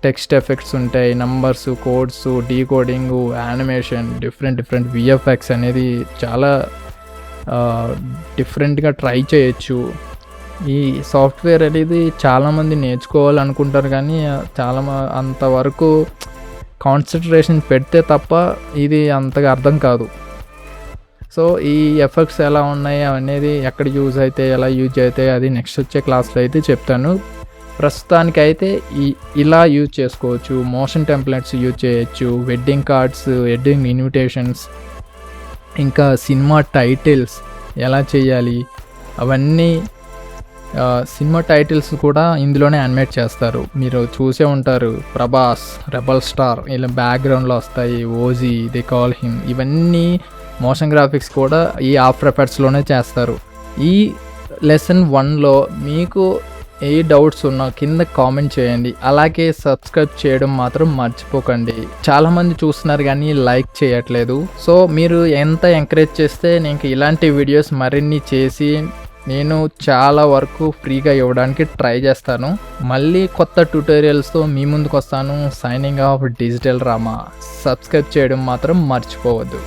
టెక్స్ట్ ఎఫెక్ట్స్ ఉంటాయి, numbers, codes, డీకోడింగు, animation, different VFX అనేది చాలా డిఫరెంట్గా ట్రై చేయొచ్చు. ఈ సాఫ్ట్వేర్ అనేది చాలామంది నేర్చుకోవాలనుకుంటారు కానీ అంతవరకు కాన్సన్ట్రేషన్ పెడితే తప్ప ఇది అంతగా అర్థం కాదు. సో ఈ ఎఫెక్ట్స్ ఎలా ఉన్నాయి అనేది ఎక్కడ యూజ్ అయితే ఎలా యూజ్ అవుతాయి అది నెక్స్ట్ వచ్చే క్లాస్లో అయితే చెప్తాను. ప్రస్తుతానికైతే ఇలా యూజ్ చేసుకోవచ్చు. మోషన్ టెంప్లెట్స్ యూజ్ చేయొచ్చు, వెడ్డింగ్ కార్డ్స్, వెడ్డింగ్ ఇన్విటేషన్స్, ఇంకా సినిమా టైటిల్స్ ఎలా చేయాలి అవన్నీ. సినిమా టైటిల్స్ కూడా ఇందులోనే యానిమేట్ చేస్తారు. మీరు చూసే ఉంటారు, ప్రభాస్, రెబల్ స్టార్ ఇలా బ్యాక్గ్రౌండ్లో వస్తాయి, ఓజీ, దే కాల్ హిమ్, ఇవన్నీ మోషన్ గ్రాఫిక్స్ కూడా ఈ ఆఫ్టర్ ఎఫెక్ట్స్లోనే చేస్తారు. ఈ లెసన్ 1లో మీకు ఏ డౌట్స్ ఉన్నా కింద కామెంట్ చేయండి. అలాగే సబ్స్క్రైబ్ చేయడం మాత్రం మర్చిపోకండి. చాలామంది చూస్తున్నారు కానీ లైక్ చేయట్లేదు. సో మీరు ఎంత ఎంకరేజ్ చేస్తే నేను ఇలాంటి వీడియోస్ మరిన్ని చేసి నేను చాలా వరకు ఫ్రీగా ఇవ్వడానికి ట్రై చేస్తాను. మళ్ళీ కొత్త ట్యూటోరియల్స్తో మీ ముందుకు వస్తాను. Signing off digital Rama. Subscribe చేయడం మాత్రం మర్చిపోవద్దు.